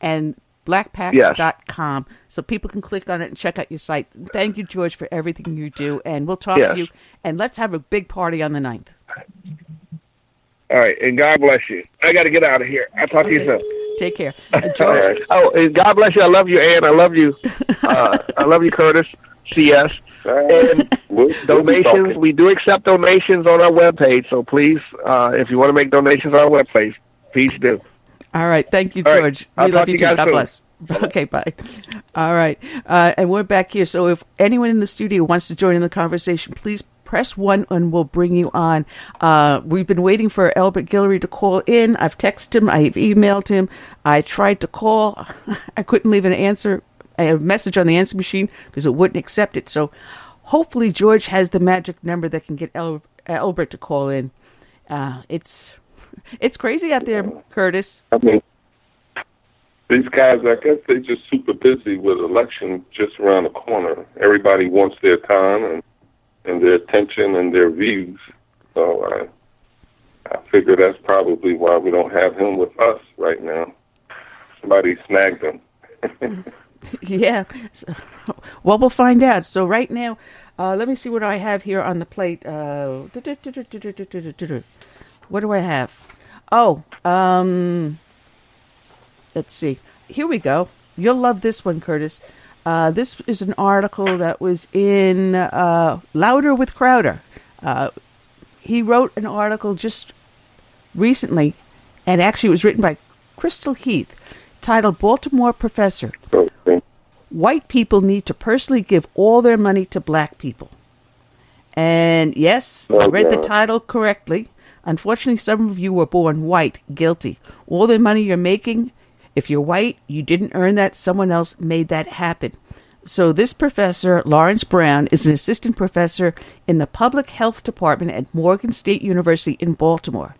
and BlakPac.com, so people can click on it and check out your site. Thank you, George, for everything you do, and we'll talk to you. And let's have a big party on the 9th. All right, and God bless you. I got to get out of here. I'll talk to you soon. Take care. George. Right. Oh, and God bless you. I love you, Ann. I love you. I love you, Curtis. CS. And donations, we do accept donations on our webpage, so please, if you want to make donations on our webpage, please do. All right. Thank you, George. Right. We love you too. God bless. Okay, bye. All right. And we're back here. So if anyone in the studio wants to join in the conversation, please press 1 and we'll bring you on. We've been waiting for Elbert Guillory to call in. I've texted him. I've emailed him. I tried to call. I couldn't leave a message on the answer machine because it wouldn't accept it. So hopefully George has the magic number that can get Elbert to call in. It's crazy out there, Curtis. I mean, these guys, I guess they're just super busy with election just around the corner. Everybody wants their time and their attention and their views. So I figure that's probably why we don't have him with us right now. Somebody snagged him. Yeah. Well, we'll find out. So right now, let me see what I have here on the plate. What do I have? Oh, let's see. Here we go. You'll love this one, Curtis. This is an article that was in Louder with Crowder. He wrote an article just recently, and actually it was written by Crystal Heath, titled Baltimore Professor. Okay. White people need to personally give all their money to black people. And yes, I read the title correctly. Unfortunately, some of you were born white, guilty. All the money you're making, if you're white, you didn't earn that. Someone else made that happen. So this professor, Lawrence Brown, is an assistant professor in the public health department at Morgan State University in Baltimore.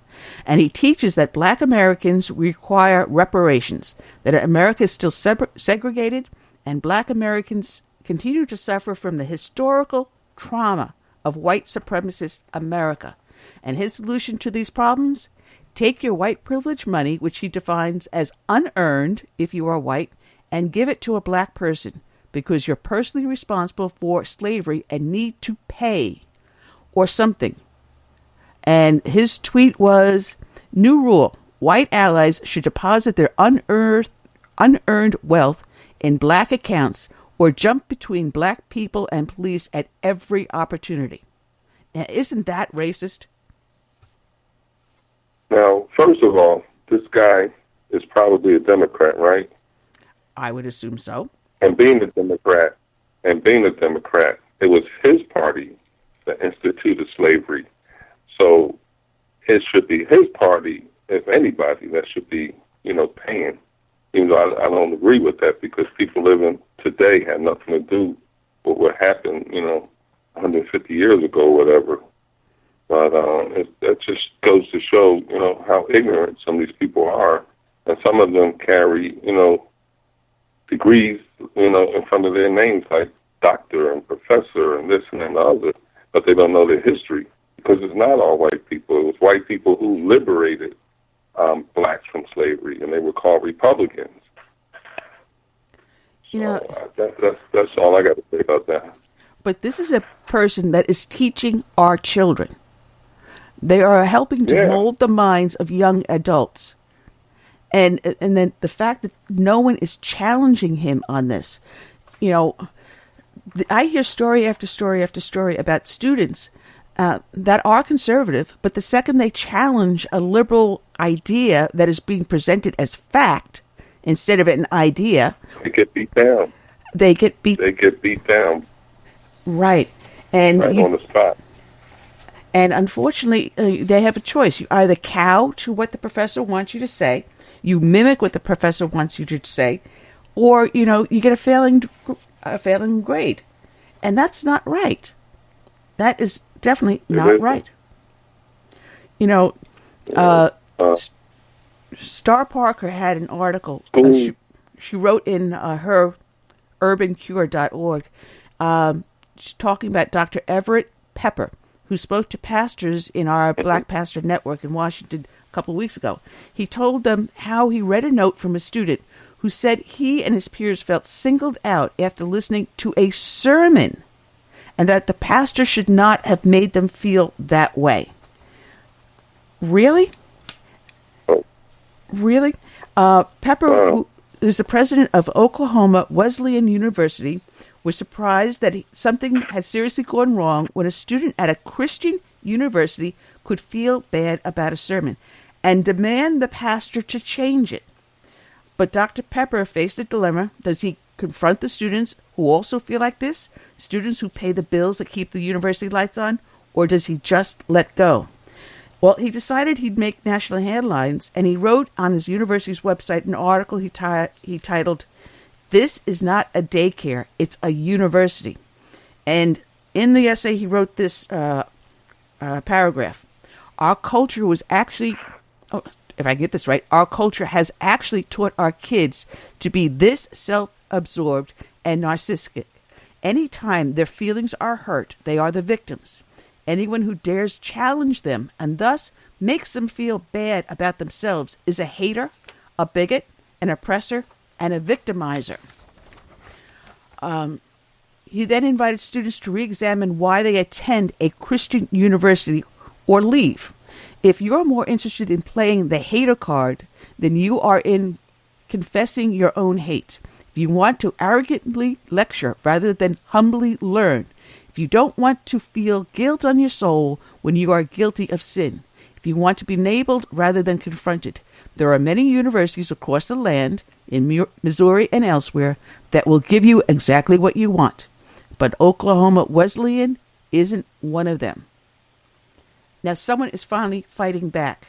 And he teaches that black Americans require reparations, that America is still segregated, and black Americans continue to suffer from the historical trauma of white supremacist America. And his solution to these problems? Take your white privilege money, which he defines as unearned if you are white, and give it to a black person because you're personally responsible for slavery and need to pay or something. And his tweet was, new rule, white allies should deposit their unearned wealth in black accounts or jump between black people and police at every opportunity. Now, isn't that racist? Now, first of all, this guy is probably a Democrat, right? I would assume so. And being a Democrat, it was his party that instituted slavery. So it should be his party, if anybody, that should be, paying. Even though I don't agree with that because people living today had nothing to do with what happened, 150 years ago or whatever. But it just goes to show, how ignorant some of these people are. And some of them carry, degrees, in front of their names like doctor and professor and this and the other, but they don't know their history because it's not all white people. It was white people who liberated blacks from slavery, and they were called Republicans. You know, that's all I got to say about that. but this is a person that is teaching our children. They are helping to mold the minds of young adults. And then the fact that no one is challenging him on this. You know, I hear story after story after story about students that are conservative, but the second they challenge a liberal idea that is being presented as fact instead of an idea, they get beat down. They get beat down. Right. And right on the spot. And unfortunately, they have a choice. You either cow to what the professor wants you to say, you mimic what the professor wants you to say, or, you know, you get a failing grade. And that's not right. That is definitely not right. You know, Star Parker had an article. She wrote in her urbancure.org talking about Dr. Everett Pepper, who spoke to pastors in our Black Pastor Network in Washington a couple of weeks ago. He told them how he read a note from a student who said he and his peers felt singled out after listening to a sermon and that the pastor should not have made them feel that way. Really? Really? Pepper, who is the president of Oklahoma Wesleyan University, was surprised that something had seriously gone wrong when a student at a Christian university could feel bad about a sermon and demand the pastor to change it. But Dr. Pepper faced a dilemma. Does he confront the students who also feel like this, students who pay the bills that keep the university lights on, or does he just let go? Well, he decided he'd make national headlines, and he wrote on his university's website an article he titled, "This is not a daycare, it's a university." And in the essay, he wrote this paragraph. Our culture was actually, if I get this right, our culture has actually taught our kids to be this self-absorbed and narcissistic. Anytime their feelings are hurt, they are the victims. Anyone who dares challenge them and thus makes them feel bad about themselves is a hater, a bigot, an oppressor, and a victimizer. He then invited students to re-examine why they attend a Christian university or leave. If you're more interested in playing the hater card than you are in confessing your own hate, if you want to arrogantly lecture rather than humbly learn, if you don't want to feel guilt on your soul when you are guilty of sin, if you want to be enabled rather than confronted, there are many universities across the land, in Missouri and elsewhere, that will give you exactly what you want. But Oklahoma Wesleyan isn't one of them. Now, someone is finally fighting back.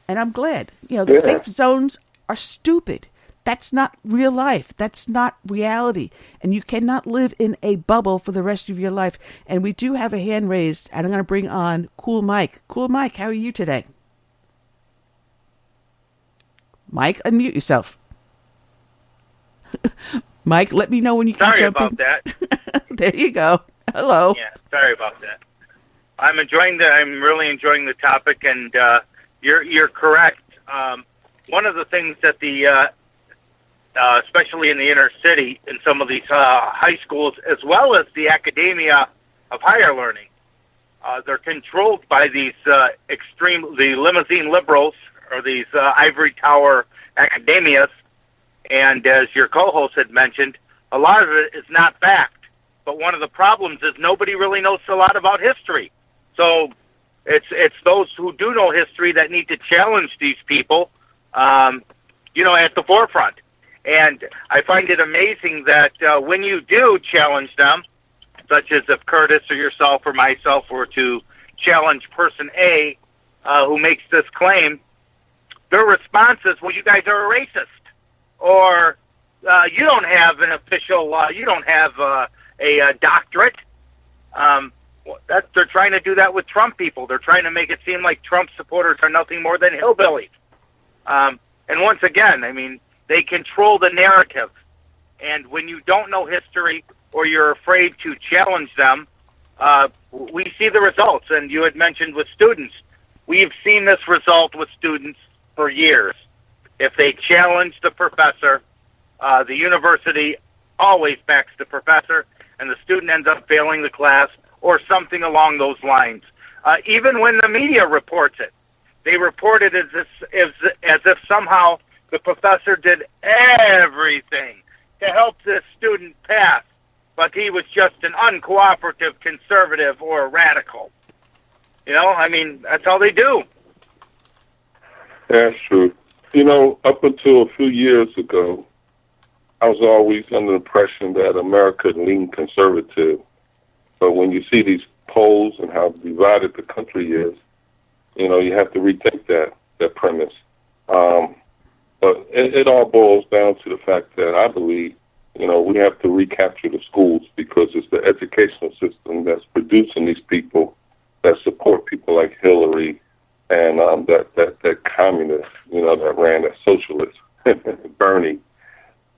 And I'm glad. You know, the safe zones are stupid. That's not real life. That's not reality. And you cannot live in a bubble for the rest of your life. And we do have a hand raised, and I'm going to bring on Cool Mike. Cool Mike, how are you today? Mike, unmute yourself. Mike, let me know when you can jump in. Sorry about that. There you go. Hello. Yeah, sorry about that. I'm really enjoying the topic, and you're correct. One of the things that the especially in the inner city, in some of these high schools, as well as the academia of higher learning, they're controlled by these the limousine liberals, or these ivory tower academias. And as your co-host had mentioned, a lot of it is not fact. But one of the problems is nobody really knows a lot about history. So it's those who do know history that need to challenge these people, at the forefront. And I find it amazing that when you do challenge them, such as if Curtis or yourself or myself were to challenge person A who makes this claim, their response is, well, you guys are a racist. Or you don't have an official, you don't have a doctorate. They're trying to do that with Trump people. They're trying to make it seem like Trump supporters are nothing more than hillbillies. And once again, I mean, they control the narrative. And when you don't know history or you're afraid to challenge them, we see the results. And you had mentioned with students, we've seen this result with students for years. If they challenge the professor, the university always backs the professor, and the student ends up failing the class or something along those lines. Even when the media reports it, they report it as if somehow the professor did everything to help this student pass, but he was just an uncooperative conservative or a radical. You know, I mean, that's how they do. That's true. You know, up until a few years ago, I was always under the impression that America leaned conservative. But when you see these polls and how divided the country is, you know, you have to rethink that premise. But it all boils down to the fact that I believe, you know, we have to recapture the schools because it's the educational system that's producing these people that support people like Hillary and that communist, you know, that ran as socialist, Bernie.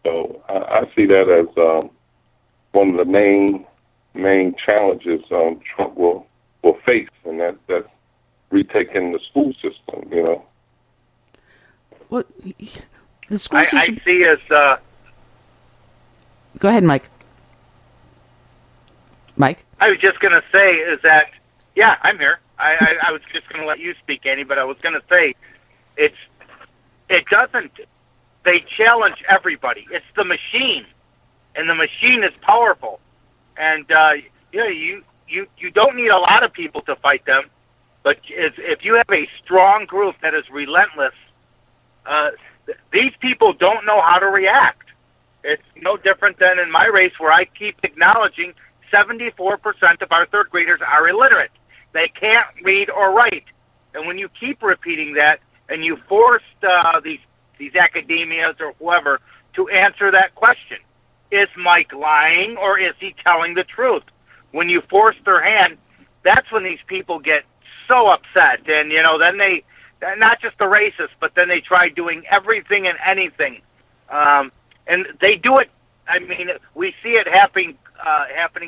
So I see that as one of the main challenges Trump will face, and that's retaking the school system, you know. Well, the school system... I see as... Go ahead, Mike. Mike? I was just going to say is that, yeah, I'm here. I was just going to let you speak, Annie, but I was going to say it doesn't... They challenge everybody. It's the machine, and the machine is powerful. And, you know, you don't need a lot of people to fight them, but if you have a strong group that is relentless, these people don't know how to react. It's no different than in my race where I keep acknowledging 74% of our third graders are illiterate. They can't read or write. And when you keep repeating that and you force these academias or whoever to answer that question, is Mike lying or is he telling the truth? When you force their hand, that's when these people get so upset. And, you know, then they, not just the racists, but then they try doing everything and anything. And they do it, I mean, we see it happening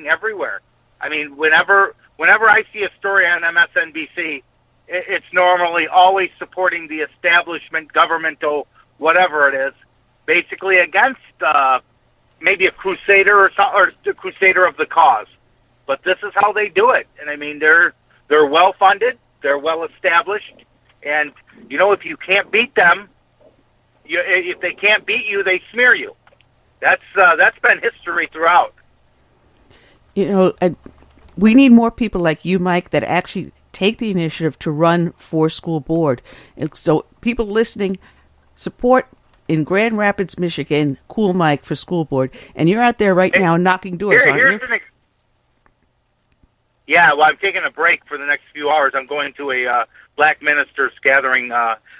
everywhere. I mean, whenever I see a story on MSNBC, it's normally always supporting the establishment, governmental, whatever it is, basically against maybe a crusader or the crusader of the cause. But this is how they do it. And I mean, they're well funded, they're well established, and you know, if you can't beat them, if they can't beat you, they smear you. That's been history throughout. You know, we need more people like you, Mike, that actually take the initiative to run for school board. And so people listening, support in Grand Rapids, Michigan, Cool Mike for school board. And you're out there right now knocking doors, aren't you? Yeah, well, I'm taking a break for the next few hours. I'm going to a black ministers gathering.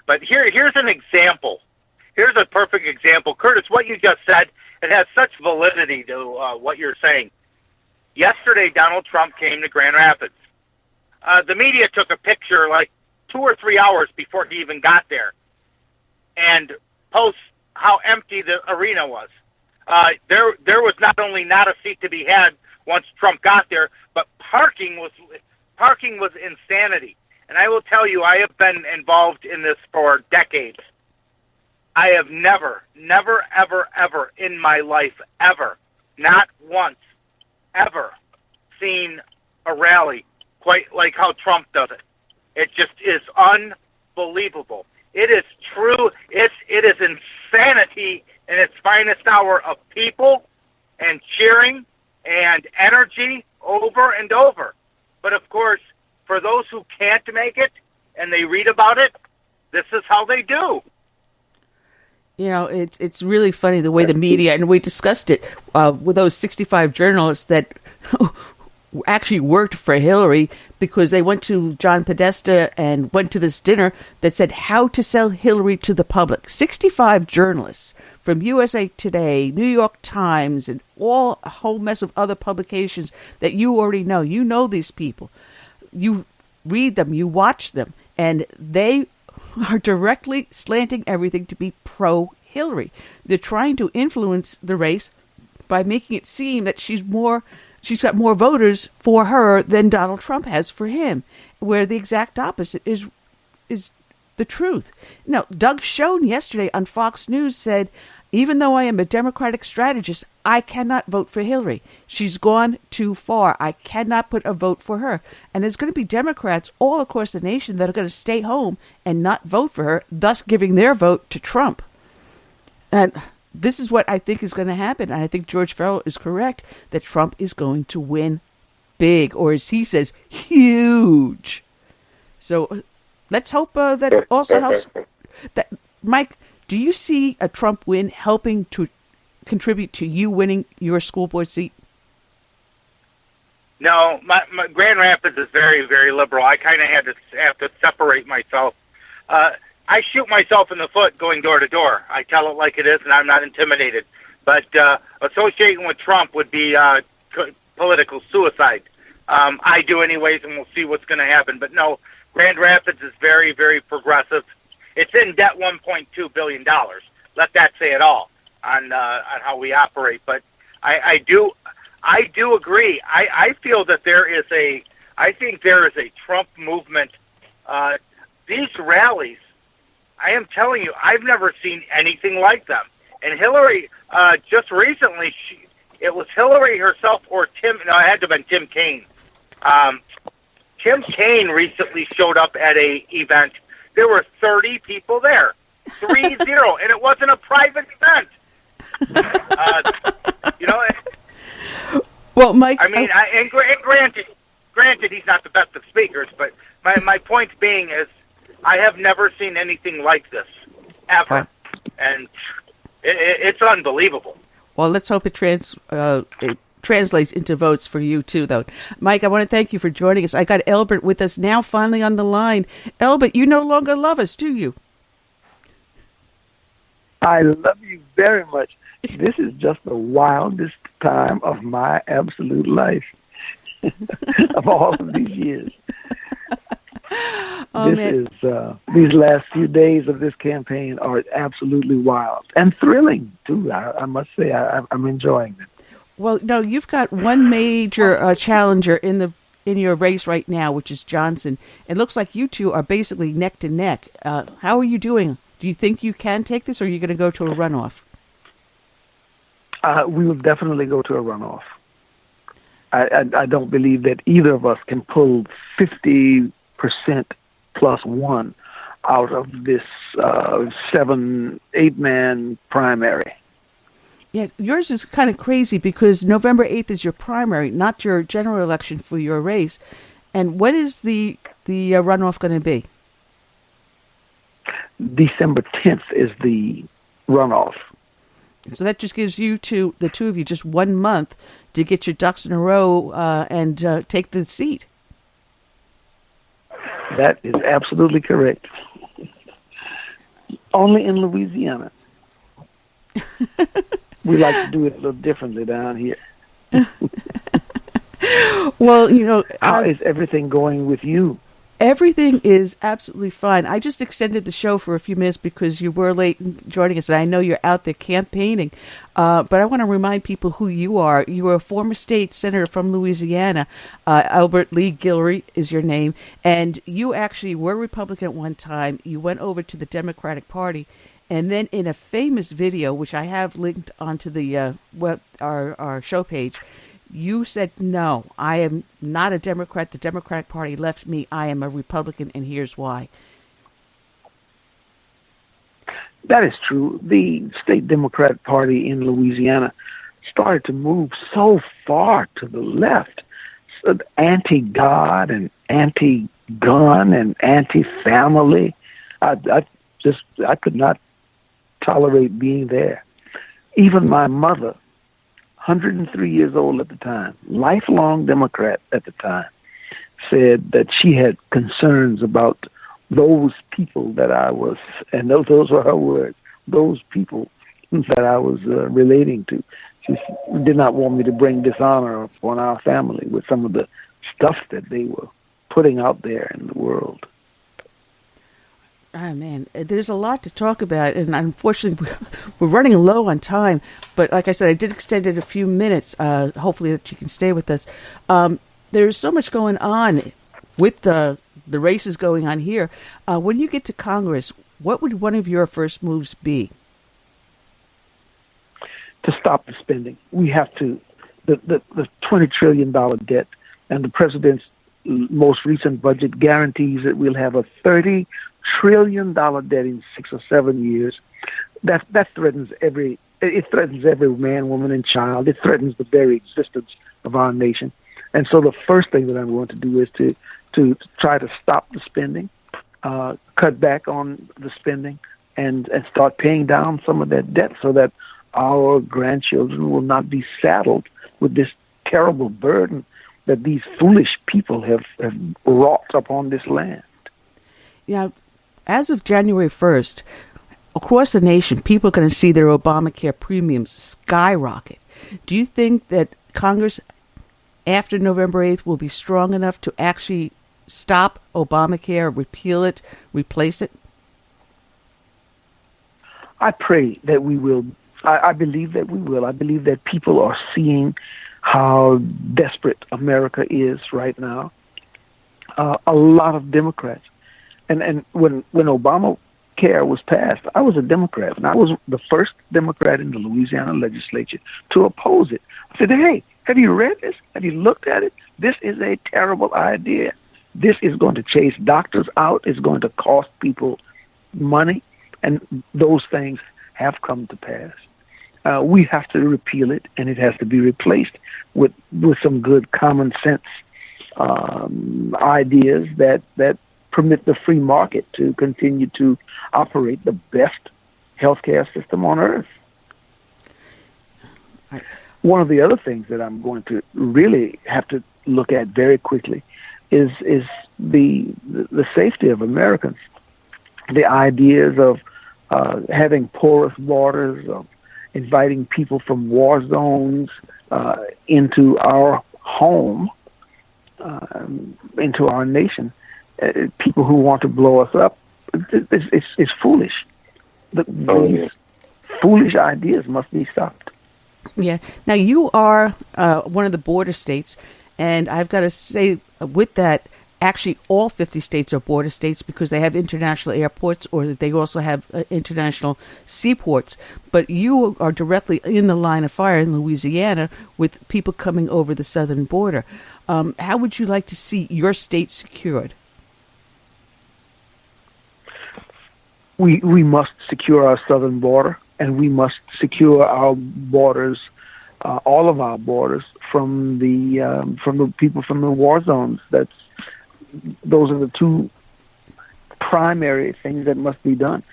But here's an example. Here's a perfect example. Curtis, what you just said, it has such validity to what you're saying. Yesterday, Donald Trump came to Grand Rapids. The media took a picture like 2 or 3 hours before he even got there and posts how empty the arena was. There was not only not a seat to be had once Trump got there, but parking was insanity. And I will tell you, I have been involved in this for decades. I have never, ever in my life, ever, not once, ever seen a rally quite like how Trump does it. It just is unbelievable. It is true. It is insanity in its finest hour of people and cheering and energy over and over. But of course, for those who can't make it and they read about it, this is how they do. You know, it's really funny the way the media, and we discussed it with those 65 journalists that actually worked for Hillary because they went to John Podesta and went to this dinner that said how to sell Hillary to the public. 65 journalists from USA Today, New York Times, and a whole mess of other publications that you already know. You know these people. You read them, you watch them, and they are directly slanting everything to be pro-Hillary. They're trying to influence the race by making it seem that she's got more voters for her than Donald Trump has for him, where the exact opposite is the truth. Now, Doug Schoen yesterday on Fox News said, even though I am a Democratic strategist, I cannot vote for Hillary. She's gone too far. I cannot put a vote for her. And there's going to be Democrats all across the nation that are going to stay home and not vote for her, thus giving their vote to Trump. And this is what I think is going to happen. And I think George Farrell is correct that Trump is going to win big, or as he says, huge. So let's hope that it also helps. Mike, do you see a Trump win helping to contribute to you winning your school board seat? No, my Grand Rapids is very, very liberal. I kind of have to separate myself. I shoot myself in the foot going door to door. I tell it like it is, and I'm not intimidated. But associating with Trump would be political suicide. I do anyways, and we'll see what's going to happen. But no, Grand Rapids is very, very progressive. It's in debt $1.2 billion. Let that say it all on how we operate. But I do agree. I feel that I think there is a Trump movement. These rallies, I am telling you, I've never seen anything like them. And Hillary, just recently, it was Hillary herself or Tim. No, it had to have been Tim Kaine. Tim Kaine recently showed up at a event. There were 30 people there, 30, and it wasn't a private event. Well, Mike, I mean, granted, he's not the best of speakers, but my point being is, I have never seen anything like this ever, and it's unbelievable. Well, let's hope it translates into votes for you too, though. Mike, I want to thank you for joining us. I got Elbert with us now, finally on the line. Elbert, you no longer love us, do you? I love you very much. This is just the wildest time of my absolute life of all of these years. These last few days of this campaign are absolutely wild and thrilling too. I must say, I'm enjoying it. Well, no, you've got one major challenger in your race right now, which is Johnson. It looks like you two are basically neck to neck. How are you doing? Do you think you can take this, or are you going to go to a runoff? We will definitely go to a runoff. I don't believe that either of us can pull 50% plus one out of this 7-8-man primary. Yeah, yours is kind of crazy because November 8th is your primary, not your general election for your race. And when is the runoff going to be? December 10th is the runoff. So that just gives the two of you, just 1 month to get your ducks in a row and take the seat. That is absolutely correct. Only in Louisiana. We like to do it a little differently down here. Well, how is everything going with you? Everything is absolutely fine. I just extended the show for a few minutes because you were late in joining us, and I know you're out there campaigning. But I want to remind people who you are. You are a former state senator from Louisiana. Elbert Lee Guillory is your name. And you actually were Republican at one time. You went over to the Democratic Party. And then in a famous video, which I have linked onto the our show page, you said, no, I am not a Democrat. The Democratic Party left me. I am a Republican, and here's why. That is true. The state Democratic Party in Louisiana started to move so far to the left, so anti-God and anti-gun and anti-family. I could not tolerate being there. Even my mother, 103 years old at the time, lifelong Democrat at the time, said that she had concerns about those people that I was, and those were her words, those people that I was relating to. She did not want me to bring dishonor upon our family with some of the stuff that they were putting out there in the world. Oh, man, there's a lot to talk about, and unfortunately, we're running low on time. But like I said, I did extend it a few minutes, hopefully that you can stay with us. There's so much going on with the races going on here. When you get to Congress, what would one of your first moves be? to stop the spending. We have to, the $20 trillion debt, and the president's most recent budget guarantees that we'll have a $30 trillion debt in 6 or 7 years. That threatens every man, woman, and child. It threatens the very existence of our nation. And so the first thing that I'm going to do is to try to stop the spending, cut back on the spending, and start paying down some of that debt so that our grandchildren will not be saddled with this terrible burden that these foolish people have wrought upon this land. Yeah, as of January 1st, across the nation, people are going to see their Obamacare premiums skyrocket. Do you think that Congress, after November 8th, will be strong enough to actually stop Obamacare, repeal it, replace it? I pray that we will. I believe that we will. I believe that people are seeing how desperate America is right now. A lot of Democrats. And when Obamacare was passed, I was a Democrat, and I was the first Democrat in the Louisiana legislature to oppose it. I said, hey, have you read this? Have you looked at it? This is a terrible idea. This is going to chase doctors out. It's going to cost people money, and those things have come to pass. We have to repeal it, and it has to be replaced with some good common sense ideas that permit the free market to continue to operate the best healthcare system on earth. One of the other things that I'm going to really have to look at very quickly is the safety of Americans. The ideas of having porous borders, of inviting people from war zones into our home, into our nation. People who want to blow us up, it's foolish. These foolish ideas must be stopped. Yeah. Now, you are one of the border states, and I've got to say with that, actually all 50 states are border states because they have international airports, or they also have international seaports. But you are directly in the line of fire in Louisiana with people coming over the southern border. How would you like to see your state secured? We must secure our southern border, and we must secure our borders, all of our borders, from the people from the war zones. Those are the two primary things that must be done.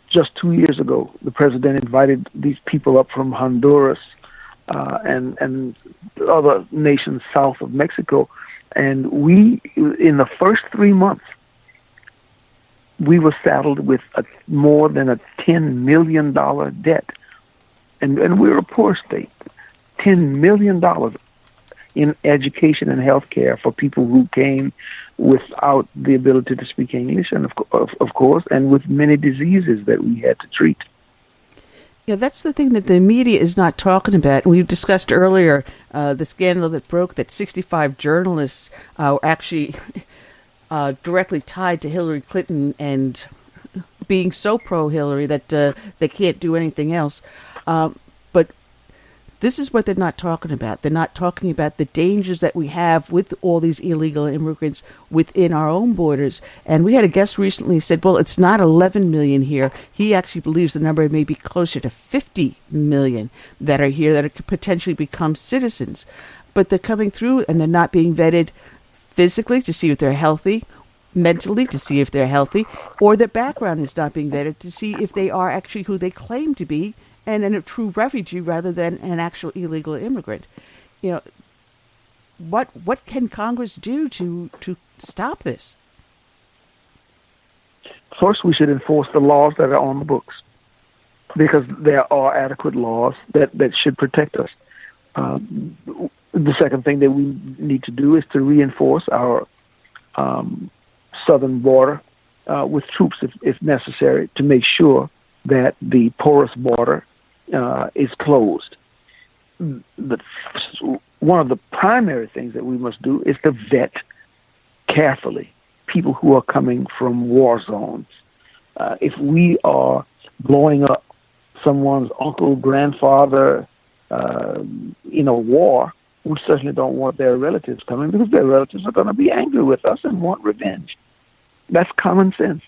Just 2 years ago, the president invited these people up from Honduras and other nations south of Mexico, and we, in the first 3 months, we were saddled with more than a $10 million debt. And we're a poor state. $10 million in education and health care for people who came without the ability to speak English, and of course, and with many diseases that we had to treat. Yeah, that's the thing that the media is not talking about. We discussed earlier the scandal that broke that 65 journalists actually directly tied to Hillary Clinton and being so pro-Hillary that they can't do anything else. But this is what they're not talking about. They're not talking about the dangers that we have with all these illegal immigrants within our own borders. And we had a guest recently said, well, it's not 11 million here. He actually believes the number may be closer to 50 million that are here that could potentially become citizens. But they're coming through and they're not being vetted physically to see if they're healthy, mentally to see if they're healthy, or their background is not being vetted to see if they are actually who they claim to be, and a true refugee rather than an actual illegal immigrant. You know, what can Congress do to stop this? First, we should enforce the laws that are on the books, because there are adequate laws that should protect us. The second thing that we need to do is to reinforce our southern border with troops, if necessary, to make sure that the porous border is closed. One of the primary things that we must do is to vet carefully people who are coming from war zones. If we are blowing up someone's uncle, grandfather in a war, we certainly don't want their relatives coming, because their relatives are going to be angry with us and want revenge. That's common sense.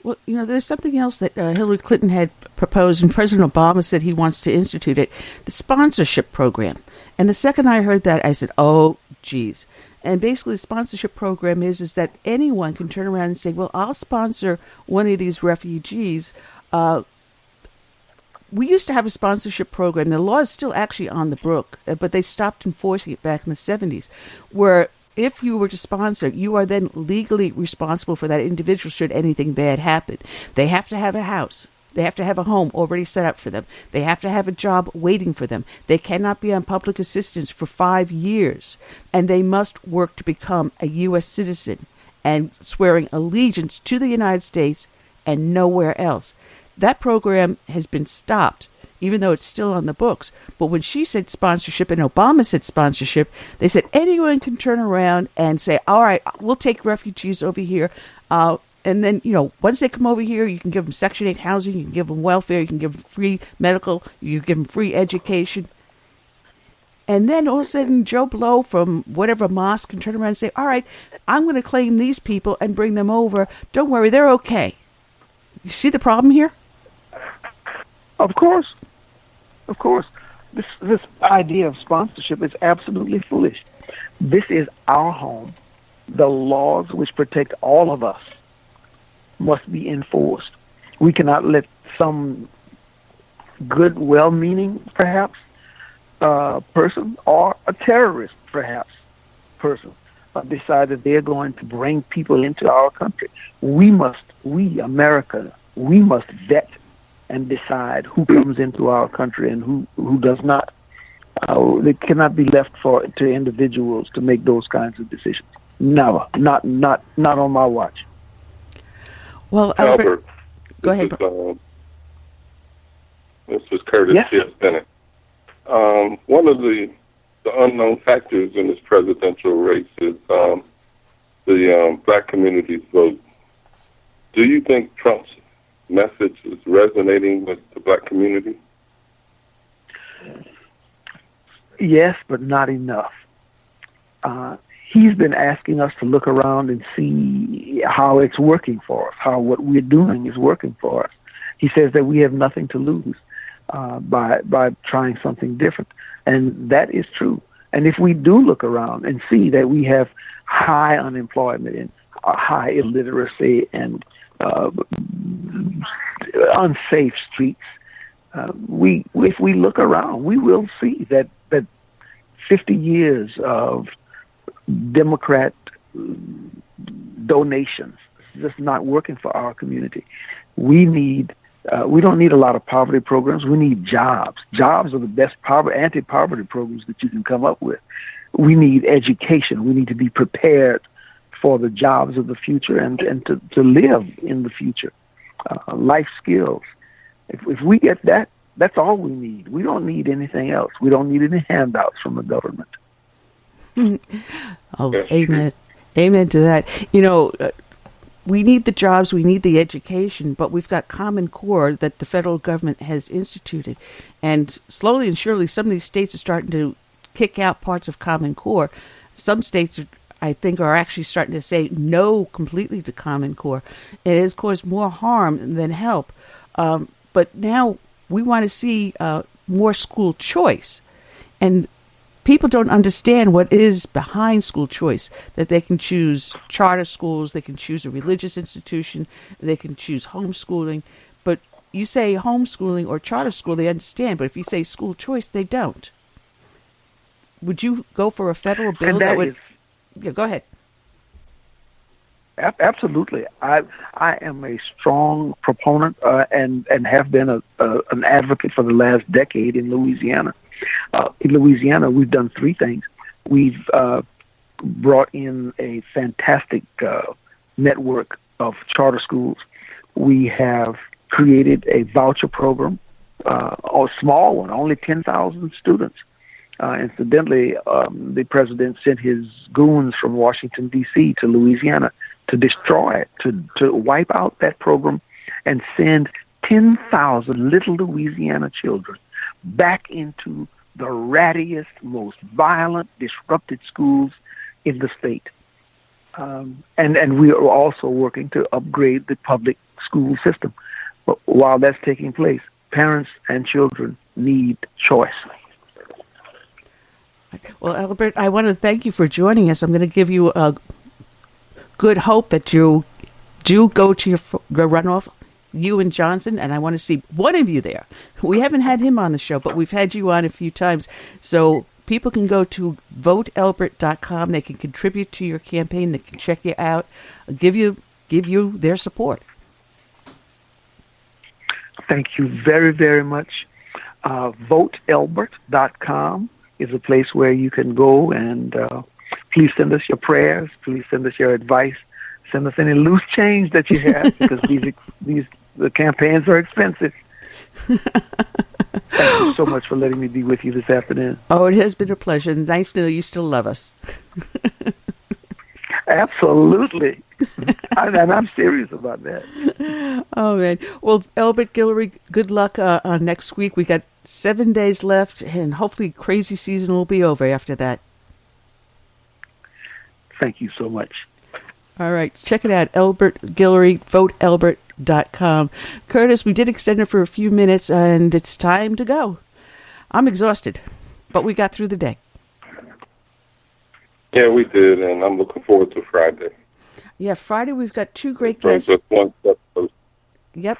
Well, there's something else that Hillary Clinton had proposed, and President Obama said he wants to institute it, the sponsorship program. And the second I heard that, I said, oh, geez. And basically the sponsorship program is that anyone can turn around and say, well, I'll sponsor one of these refugees. We used to have a sponsorship program. The law is still actually on the book, but they stopped enforcing it back in the 70s, where if you were to sponsor, you are then legally responsible for that individual should anything bad happen. They have to have a house. They have to have a home already set up for them. They have to have a job waiting for them. They cannot be on public assistance for 5 years. And they must work to become a U.S. citizen and swearing allegiance to the United States and nowhere else. That program has been stopped, even though it's still on the books. But when she said sponsorship and Obama said sponsorship, they said anyone can turn around and say, all right, we'll take refugees over here. And then, once they come over here, you can give them Section 8 housing, you can give them welfare, you can give them free medical, you give them free education. And then all of a sudden, Joe Blow from whatever mosque can turn around and say, all right, I'm going to claim these people and bring them over. Don't worry, they're okay. You see the problem here? Of course. This idea of sponsorship is absolutely foolish. This is our home. The laws which protect all of us must be enforced. We cannot let some good, well-meaning, perhaps, person or a terrorist, perhaps, person decide that they're going to bring people into our country. We, America, we must vet and decide who comes into our country and who does not. They cannot be left to individuals to make those kinds of decisions. Never. Not on my watch. Well, Elbert, go ahead. This is Curtis Bennett. One of the unknown factors in this presidential race is the black community's vote. Do you think Trump's message is resonating with the black community? Yes, but not enough. He's been asking us to look around and see how it's working for us, how what we're doing is working for us. He says that we have nothing to lose by trying something different, and that is true. And if we do look around and see that we have high unemployment and high illiteracy and unsafe streets, if we look around, we will see that 50 years of Democrat donations is just not working for our community. We don't need a lot of poverty programs. We need jobs. Jobs are the best anti-poverty programs that you can come up with. We need education. We need to be prepared for the jobs of the future and to live in the future. Life skills. If we get that, that's all we need. We don't need anything else. We don't need any handouts from the government. Oh, amen. Amen to that. We need the jobs, we need the education, but we've got Common Core that the federal government has instituted. And slowly and surely, some of these states are starting to kick out parts of Common Core. Some states, I think, are actually starting to say no completely to Common Core. It has caused more harm than help. But now we want to see more school choice. And people don't understand what is behind school choice, that they can choose charter schools, they can choose a religious institution, they can choose homeschooling. But you say homeschooling or charter school, they understand. But if you say school choice, they don't. Would you go for a federal bill that would... Yeah, go ahead. Absolutely. I am a strong proponent and have been an advocate for the last decade in Louisiana. In Louisiana, we've done three things. We've brought in a fantastic network of charter schools. We have created a voucher program, a small one, only 10,000 students. Incidentally, the president sent his goons from Washington, D.C. to Louisiana to destroy it, to wipe out that program and send 10,000 little Louisiana children back into the rattiest, most violent, disrupted schools in the state. And we are also working to upgrade the public school system. But while that's taking place, parents and children need choice. Well, Elbert, I want to thank you for joining us. I'm going to give you a good hope that you do go to your runoff, you and Johnson, and I want to see one of you there. We haven't had him on the show, but we've had you on a few times. So people can go to voteelbert.com. They can contribute to your campaign. They can check you out, give you their support. Thank you very, very much. Voteelbert.com is a place where you can go and please send us your prayers. Please send us your advice. Send us any loose change that you have because the campaigns are expensive. Thank you so much for letting me be with you this afternoon. Oh, it has been a pleasure. Nice to know you still love us. Absolutely. And I'm serious about that. Oh, man. Well, Elbert Guillory, good luck on next week. We got 7 days left, and hopefully crazy season will be over after that. Thank you so much. All right. Check it out. Elbert Guillory, voteelbert.com. Curtis, we did extend it for a few minutes, and it's time to go. I'm exhausted, but we got through the day. Yeah, we did, and I'm looking forward to Friday. Yeah, Friday we've got two great guests. Just one step closer. Yep.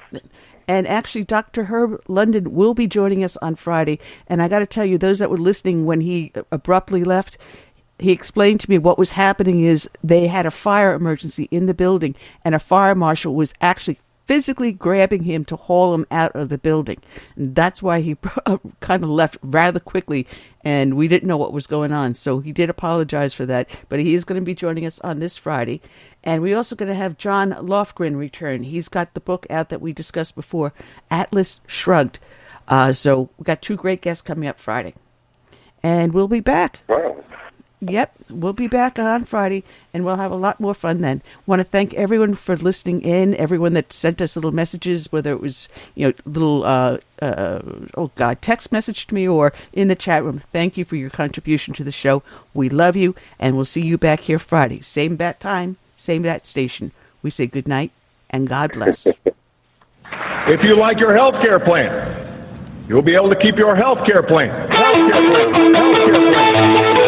And actually, Dr. Herb London will be joining us on Friday. And I got to tell you, those that were listening when he abruptly left, he explained to me what was happening is they had a fire emergency in the building, and a fire marshal was actually physically grabbing him to haul him out of the building. And that's why he kind of left rather quickly, and we didn't know what was going on. So he did apologize for that, but he is going to be joining us on this Friday. And we're also going to have John Lofgren return. He's got the book out that we discussed before, Atlas Shrugged. So we've got two great guests coming up Friday. And we'll be back. Wow. Yep, we'll be back on Friday, and we'll have a lot more fun then. Want to thank everyone for listening in, everyone that sent us little messages, whether it was, little, text message to me or in the chat room. Thank you for your contribution to the show. We love you, and we'll see you back here Friday. Same bat time, same bat station. We say good night, and God bless. If you like your health care plan, you'll be able to keep your health care plan. Health care plan. Health care plan.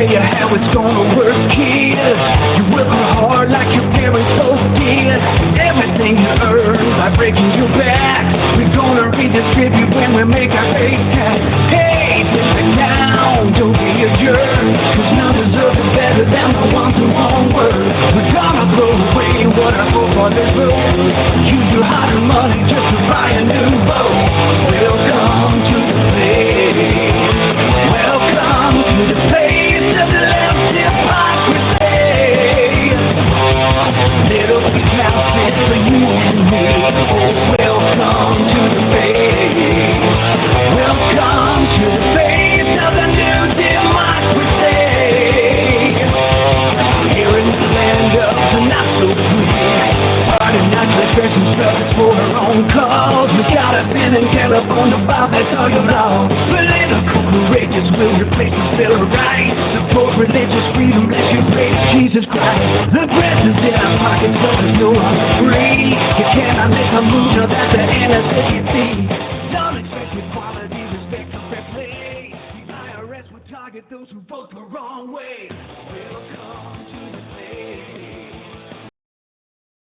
How it's gonna work, kid. You're working hard like your parents so did. Everything you earn by breaking your back, we're gonna redistribute when we make our pay tax. Hey, sit down, don't be a jerk, cause none deserve it better than the ones who won't work. We're gonna blow away what our forefathers wrote. Use your hard money just to buy a new boat. Welcome to the place. Welcome to the place of the left hypocrisy. Little bit outfit for you and me. Oh, welcome to the face. Welcome to the face of the new democracy. Here in the land of the not so free. Party nights, the dressing stuff for her own cause. We got a pen and telephone about that's all you know. Political courageous will replace the Bill of Rights. Support religious freedom, let you praise Jesus Christ. The presence in our pockets, but there's no one free. You cannot make a move, no, that's the NSAC. Don't expect equality, respect for fair play. The IRS will target those who vote the wrong way. Welcome to the place.